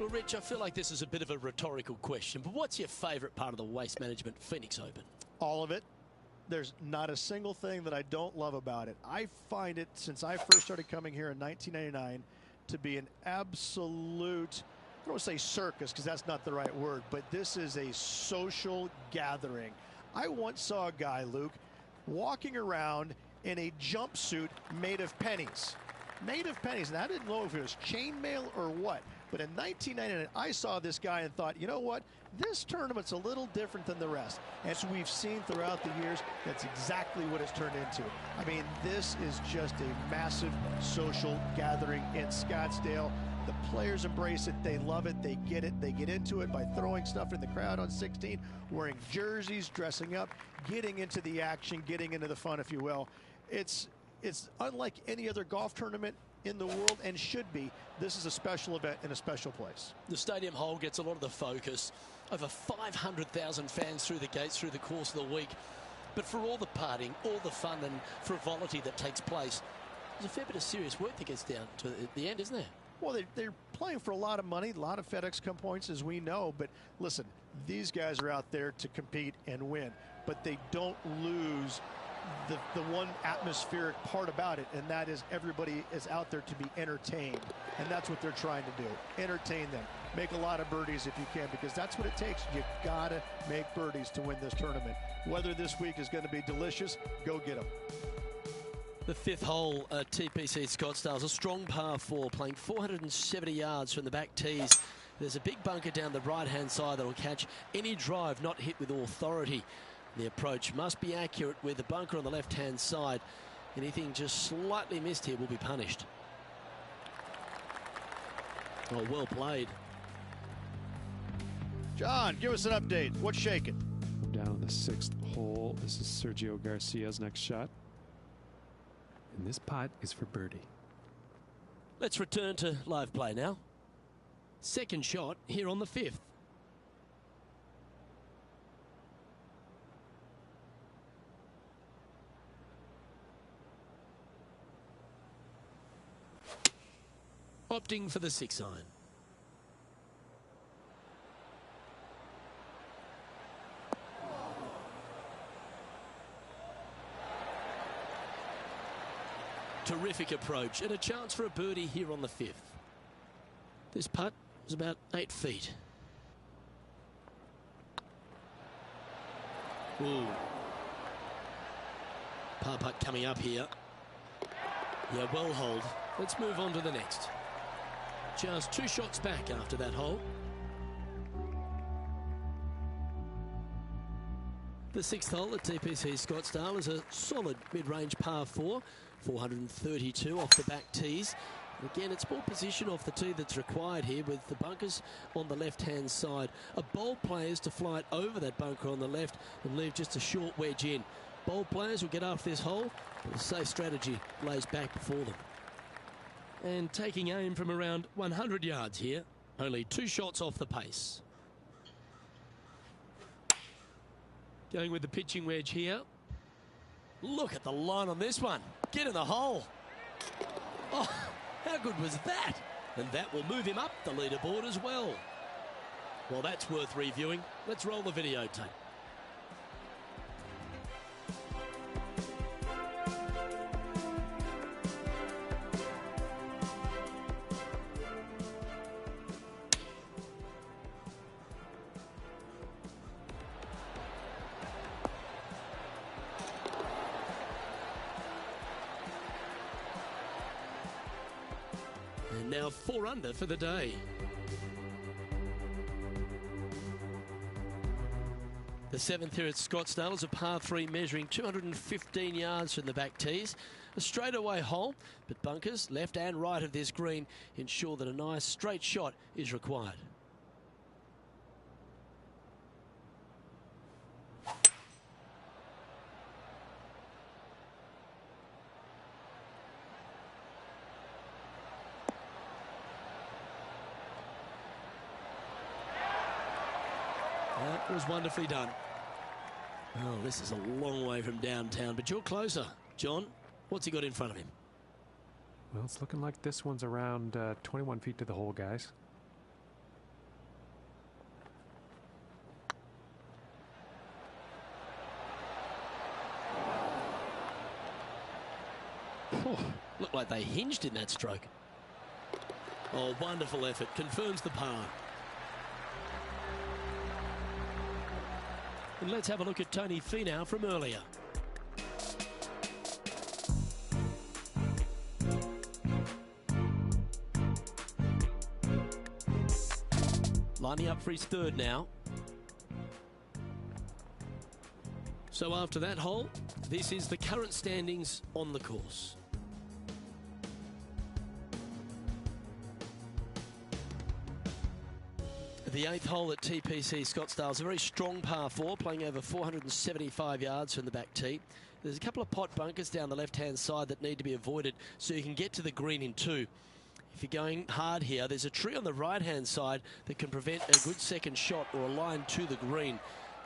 Well, Rich, I feel like this is a bit of a rhetorical question, but what's your favourite part of the Waste Management Phoenix Open? All of it. There's not a single thing that I don't love about it. I find it, since I first started coming here in 1999, to be an absolute, I don't want to say circus because that's not the right word, but this is a social gathering. I once saw a guy, Luke, walking around in a jumpsuit made of pennies. Made of pennies. And I didn't know if it was chainmail or what. But in 1999, I saw this guy and thought, you know what? This tournament's a little different than the rest. As we've seen throughout the years, that's exactly what it's turned into. I mean, this is just a massive social gathering in Scottsdale. The players embrace it. They love it. They get it. They get into it by throwing stuff in the crowd on 16, wearing jerseys, dressing up, getting into the action, getting into the fun, if you will. It's unlike any other golf tournament in the world, and should be. This is a special event in a special place. The stadium hole gets a lot of the focus. Over 500,000 fans through the gates through the course of the week. But for all the partying, all the fun and frivolity that takes place, there's a fair bit of serious work that gets down to the end, isn't there? Well, they're playing for a lot of money, a lot of FedEx Cup points, as we know. But listen, these guys are out there to compete and win. But they don't lose the one atmospheric part about it, and that is everybody is out there to be entertained. And that's what they're trying to do. Entertain them. Make a lot of birdies if you can, because that's what it takes. You got to make birdies to win this tournament. Whether this week is going to be delicious, go get them. The fifth hole at TPC Scottsdale is a strong par 4, playing 470 yards from the back tees. There's a big bunker down the right-hand side that will catch any drive not hit with authority. The approach must be accurate with the bunker on the left-hand side. Anything just slightly missed here will be punished. Oh, well played. John, give us an update. What's shaking? Down the 6th hole. This is Sergio Garcia's next shot. And this putt is for birdie. Let's return to live play now. Second shot here on the 5th. Opting for the 6 iron. Terrific approach and a chance for a birdie here on the 5th. This putt is about 8 feet. Ooh. Par putt coming up here. Yeah, well hold. Let's move on to the next. Just 2 shots back after that hole. The 6th hole at TPC Scottsdale is a solid mid-range par 4, 432 off the back tees. Again, it's more position off the tee that's required here, with the bunkers on the left-hand side. A bold player is to fly it over that bunker on the left and leave just a short wedge in. Bold players will get after this hole, but a safe strategy lays back before them. And taking aim from around 100 yards here, only 2 shots off the pace. Going with the pitching wedge here. Look at the line on this one. Get in the hole. Oh, how good was that? And that will move him up the leaderboard as well. Well, that's worth reviewing. Let's roll the videotape. And now 4 under for the day. The 7th here at Scottsdale is a par 3 measuring 215 yards from the back tees. A straightaway hole, but bunkers left and right of this green ensure that a nice straight shot is required. That was wonderfully done. Oh, this is a long way from downtown, but you're closer. John, what's he got in front of him? Well, it's looking like this one's around 21 feet to the hole, guys. Oh, looked like they hinged in that stroke. Oh, wonderful effort. Confirms the par. And let's have a look at Tony Finau from earlier. Lining up for his 3rd now. So after that hole, this is the current standings on the course. The 8th hole at TPC Scottsdale is a very strong par 4, playing over 475 yards from the back tee. There's a couple of pot bunkers down the left-hand side that need to be avoided so you can get to the green in 2. If you're going hard here, there's a tree on the right-hand side that can prevent a good second shot or a line to the green.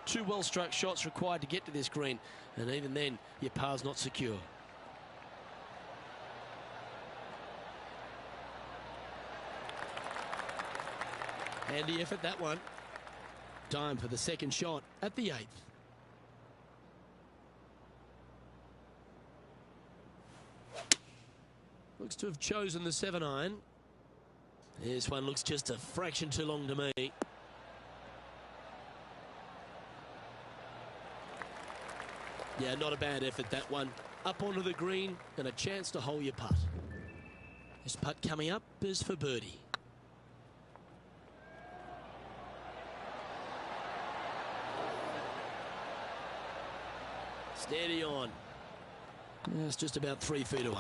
2 well-struck shots required to get to this green, and even then, your par's not secure. Handy effort, that one. Time for the second shot at the 8th. Looks to have chosen the 7-iron. This one looks just a fraction too long to me. Yeah, not a bad effort, that one. Up onto the green and a chance to hole your putt. This putt coming up is for birdie. Steady on. It's just about 3 feet away.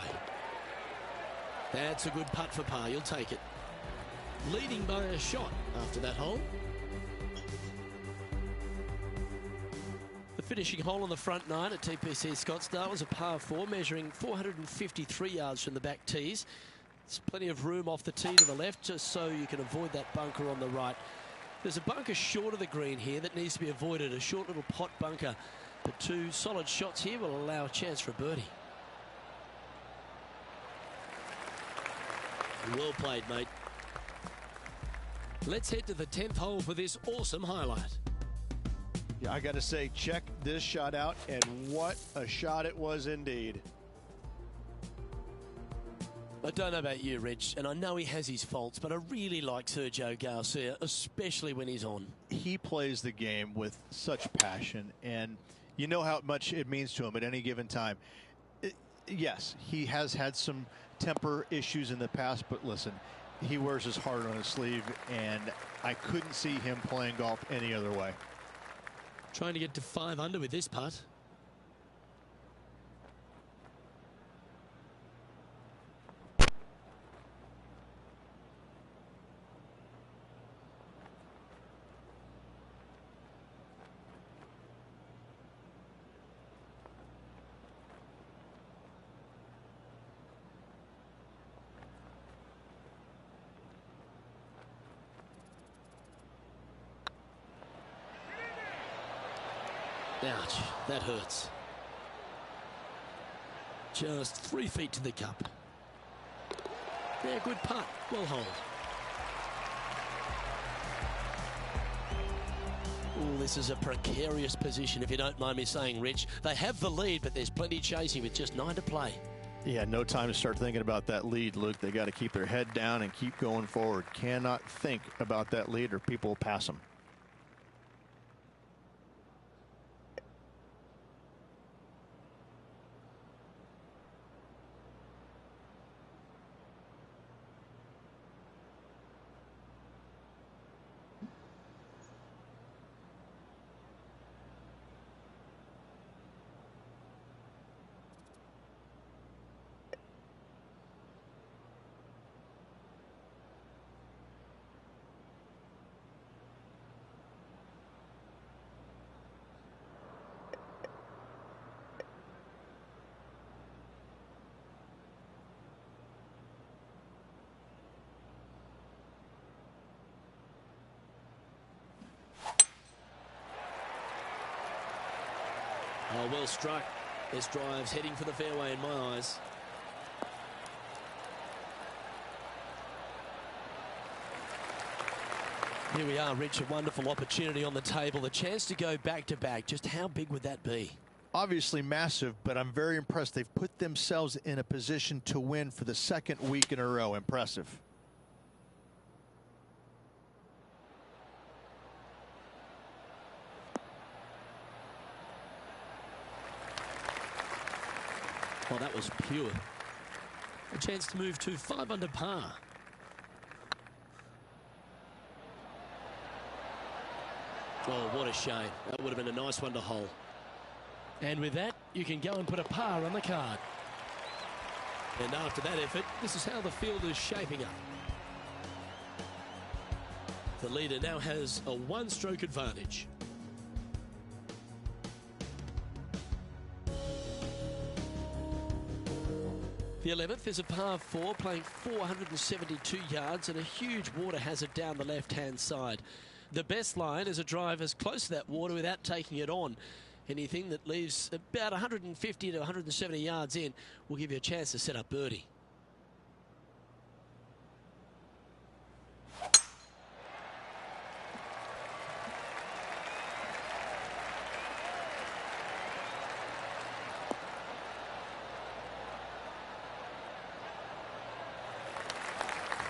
That's a good putt for par. You'll take it. Leading by a shot after that hole. The finishing hole on the front 9 at TPC Scottsdale was a par 4, measuring 453 yards from the back tees. There's plenty of room off the tee to the left, just so you can avoid that bunker on the right. There's a bunker short of the green here that needs to be avoided, a short little pot bunker. But 2 solid shots here will allow a chance for a birdie. Well played, mate. Let's head to the 10th hole for this awesome highlight. Yeah, I got to say, check this shot out, and what a shot it was indeed. I don't know about you, Rich, and I know he has his faults, but I really like Sergio Garcia, especially when he's on. He plays the game with such passion, and you know how much it means to him at any given time. Yes, he has had some temper issues in the past, but listen, he wears his heart on his sleeve, and I couldn't see him playing golf any other way. Trying to get to 5 under with this putt. Ouch, that hurts. Just 3 feet to the cup. Yeah, good putt. Well hold. Oh, this is a precarious position, if you don't mind me saying, Rich. They have the lead, but there's plenty chasing with just 9 to play. Yeah, no time to start thinking about that lead, Luke. They got to keep their head down and keep going forward. Cannot think about that lead or people will pass them. Oh, well struck. This drive's heading for the fairway in my eyes. Here we are, Rich, a wonderful opportunity on the table. The chance to go back-to-back. Just how big would that be? Obviously massive, but I'm very impressed. They've put themselves in a position to win for the 2nd week in a row. Impressive. Oh, that was pure. A chance to move to 5 under par. Oh, what a shame. That would have been a nice one to hole. And with that, you can go and put a par on the card. And after that effort, this is how the field is shaping up. The leader now has a 1-stroke advantage. The 11th is a par 4, playing 472 yards and a huge water hazard down the left-hand side. The best line is a drive as close to that water without taking it on. Anything that leaves about 150 to 170 yards in will give you a chance to set up birdie.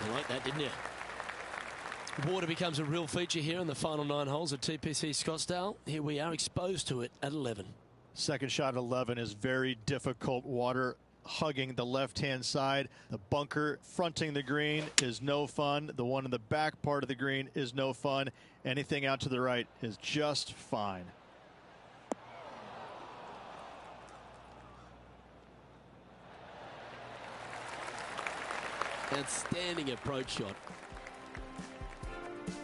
You like that, didn't you? Water becomes a real feature here in the final 9 holes at TPC Scottsdale. Here we are exposed to it at 11. Second shot at 11 is very difficult. Water hugging the left-hand side. The bunker fronting the green is no fun. The one in the back part of the green is no fun. Anything out to the right is just fine. Outstanding approach shot.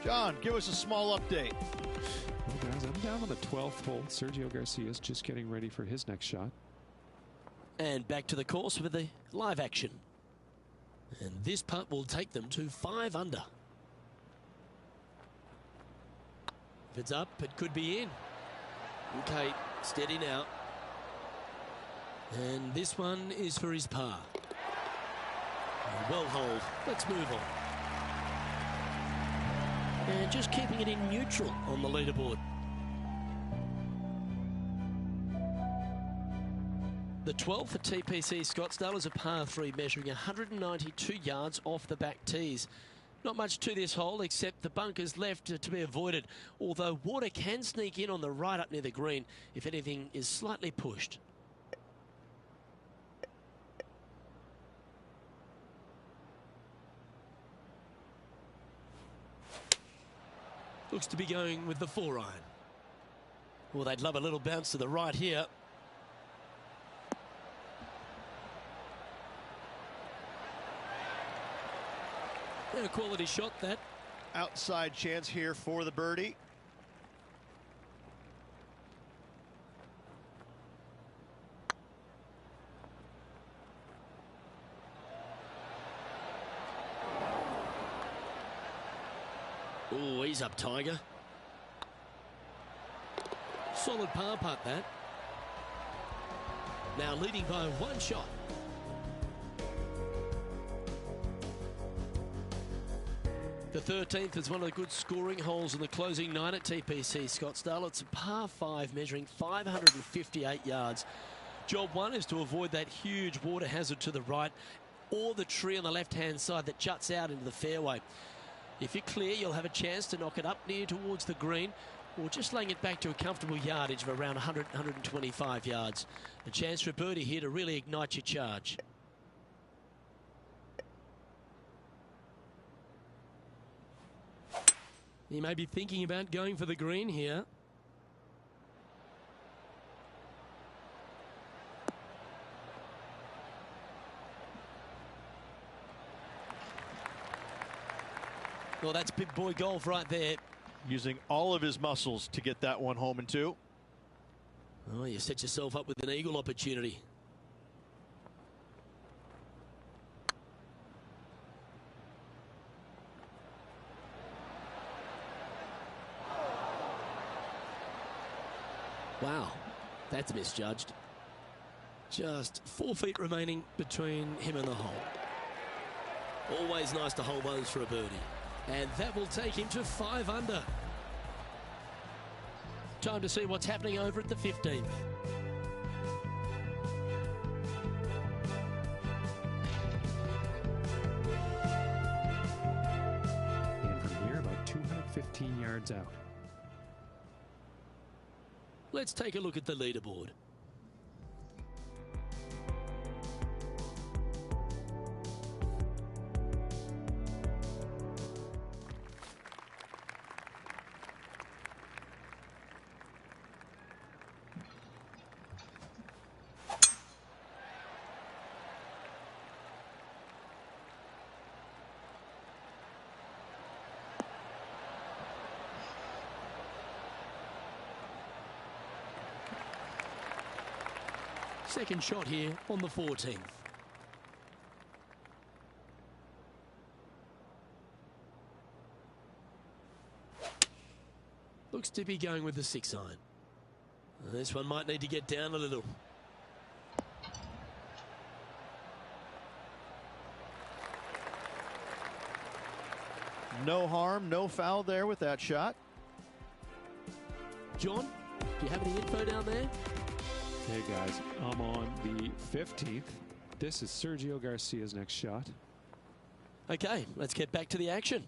John, give us a small update. Well, guys, I'm down on the 12th hole. Sergio Garcia's just getting ready for his next shot. And back to the course with the live action. And this putt will take them to 5 under. If it's up, it could be in. Okay, steady now. And this one is for his par. Well hold. Let's move on. And just keeping it in neutral on the leaderboard. The 12th at TPC Scottsdale is a par 3 measuring 192 yards off the back tees. Not much to this hole except the bunkers left to be avoided, although water can sneak in on the right up near the green if anything is slightly pushed. Looks to be going with the 4-iron. Well, they'd love a little bounce to the right here. And a quality shot, that. Outside chance here for the birdie. Oh, he's up, Tiger. Solid par putt, that. Now leading by 1 shot. The 13th is one of the good scoring holes in the closing 9 at TPC Scottsdale. It's a par 5 measuring 558 yards. Job 1 is to avoid that huge water hazard to the right or the tree on the left-hand side that juts out into the fairway. If you're clear, you'll have a chance to knock it up near towards the green or just laying it back to a comfortable yardage of around 100, 125 yards. A chance for a birdie here to really ignite your charge. He may be thinking about going for the green here. Well, that's big boy golf right there. Using all of his muscles to get that one home in 2. Oh, you set yourself up with an eagle opportunity. Wow, that's misjudged. Just 4 feet remaining between him and the hole. Always nice to hold those for a birdie. And that will take him to 5 under. Time to see what's happening over at the 15th. And from here, about 215 yards out. Let's take a look at the leaderboard. Second shot here on the 14th. Looks to be going with the 6-iron. This one might need to get down a little. No harm, no foul there with that shot. John, do you have any info down there? Hey guys, I'm on the 15th. This is Sergio Garcia's next shot. Okay, let's get back to the action.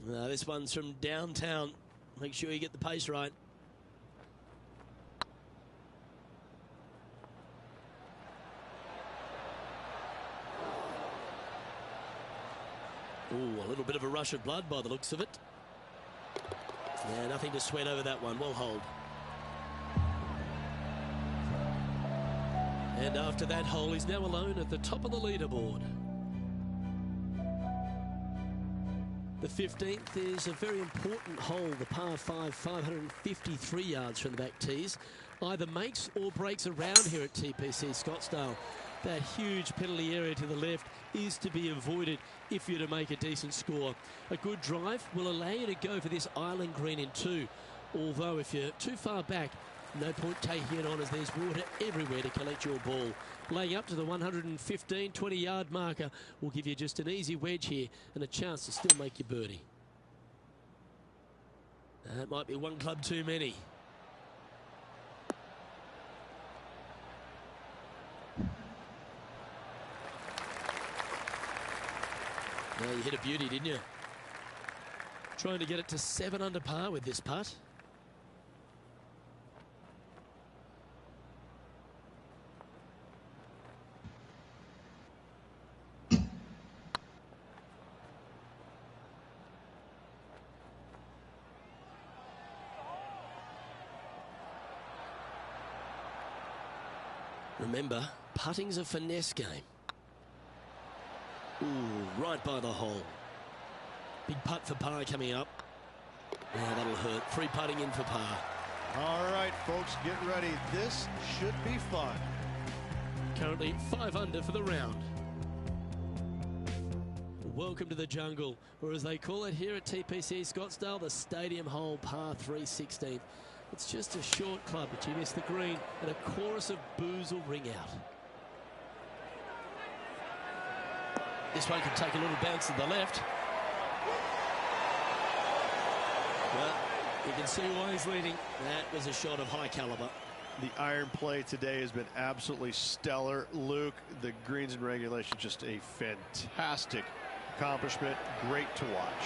This one's from downtown. Make sure you get the pace right. Ooh, a little bit of a rush of blood by the looks of it. Yeah, nothing to sweat over that one. Well hold. And after that hole, he's now alone at the top of the leaderboard. The 15th is a very important hole, the par 5, 553 yards from the back tees. Either makes or breaks around here at TPC Scottsdale. That huge penalty area to the left is to be avoided if you're to make a decent score. A good drive will allow you to go for this island green in 2. Although if you're too far back, no point taking it on as there's water everywhere to collect your ball. Laying up to the 115, 20-yard marker will give you just an easy wedge here and a chance to still make your birdie. That might be one club too many. Now you hit a beauty, didn't you? Trying to get it to 7 under par with this putt. Remember, putting's a finesse game. Ooh, right by the hole. Big putt for par coming up. Yeah, that'll hurt. Free putting in for par. All right, folks, get ready. This should be fun. Currently 5 under for the round. Welcome to the jungle, or as they call it here at TPC Scottsdale, the stadium hole, par 3/16. It's just a short club, but you miss the green, and a chorus of boos will ring out. This one can take a little bounce to the left. Well, you can see why he's leading. That was a shot of high caliber. The iron play today has been absolutely stellar. Luke, the greens in regulation, just a fantastic accomplishment. Great to watch.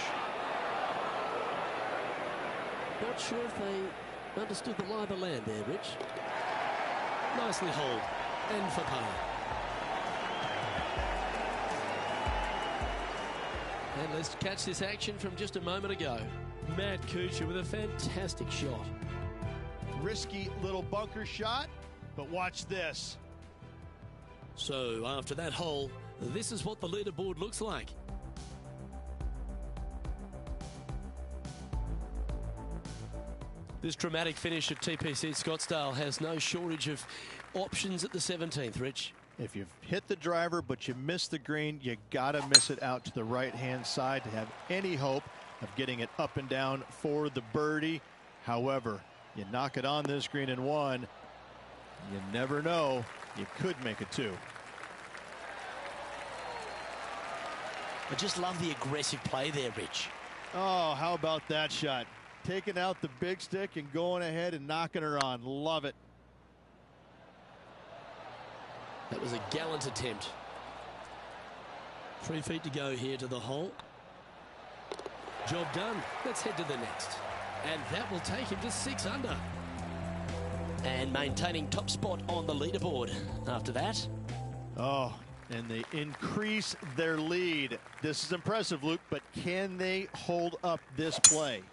Not sure if they understood the lie of the land there, Rich. Nicely holed. And for par. And let's catch this action from just a moment ago. Matt Kuchar with a fantastic shot. Risky little bunker shot, but watch this. So after that hole, this is what the leaderboard looks like. This dramatic finish at TPC Scottsdale has no shortage of options at the 17th, Rich. If you've hit the driver but you miss the green, you gotta miss it out to the right-hand side to have any hope of getting it up and down for the birdie. However, you knock it on this green in 1, you never know, you could make it 2. I just love the aggressive play there, Rich. Oh, how about that shot? Taking out the big stick and going ahead and knocking her on. Love it. That was a gallant attempt. 3 feet to go here to the hole. Job done. Let's head to the next. And that will take him to 6 under. And maintaining top spot on the leaderboard after that. Oh, and they increase their lead. This is impressive, Luke, but can they hold up this play?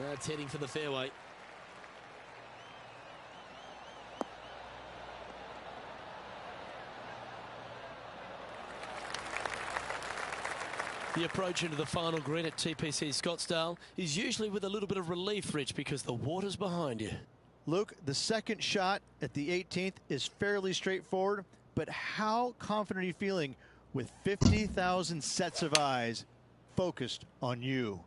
That's heading for the fairway. The approach into the final green at TPC Scottsdale is usually with a little bit of relief, Rich, because the water's behind you. Luke, the second shot at the 18th is fairly straightforward, but how confident are you feeling with 50,000 sets of eyes focused on you?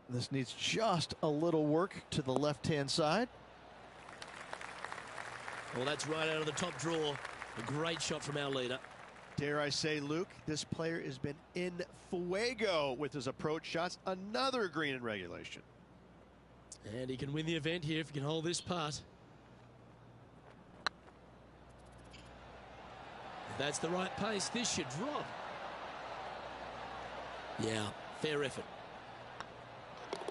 This needs just a little work to the left-hand side. Well, that's right out of the top draw. A great shot from our leader. Dare I say, Luke, this player has been in fuego with his approach shots. Another green in regulation. And he can win the event here if he can hold this putt. That's the right pace. This should drop. Yeah, fair effort.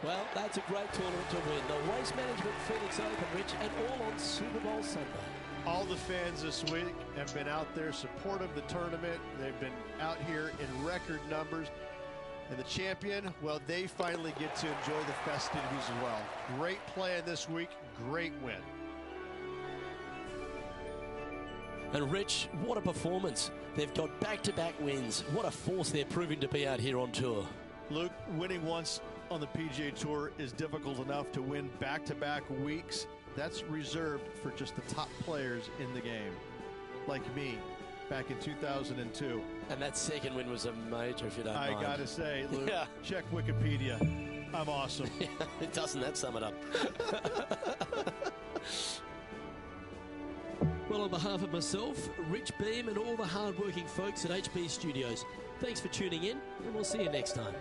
Well, that's a great tournament to win. The Waste Management Phoenix Open, Rich, and all on Super Bowl Sunday. All the fans this week have been out there supportive of the tournament. They've been out here in record numbers. And the champion, well, they finally get to enjoy the festivities as well. Great play this week, great win. And Rich, what a performance. They've got back-to-back wins. What a force they're proving to be out here on tour. Luke, winning once on the PGA Tour is difficult enough. To win back-to-back weeks, that's reserved for just the top players in the game, like me back in 2002. And that second win was a major, if you don't mind. I gotta say, Luke, check Wikipedia. I'm awesome. Doesn't that sum it up? Well, on behalf of myself, Rich Beam, and all the hard-working folks at HP Studios, thanks for tuning in, and we'll see you next time.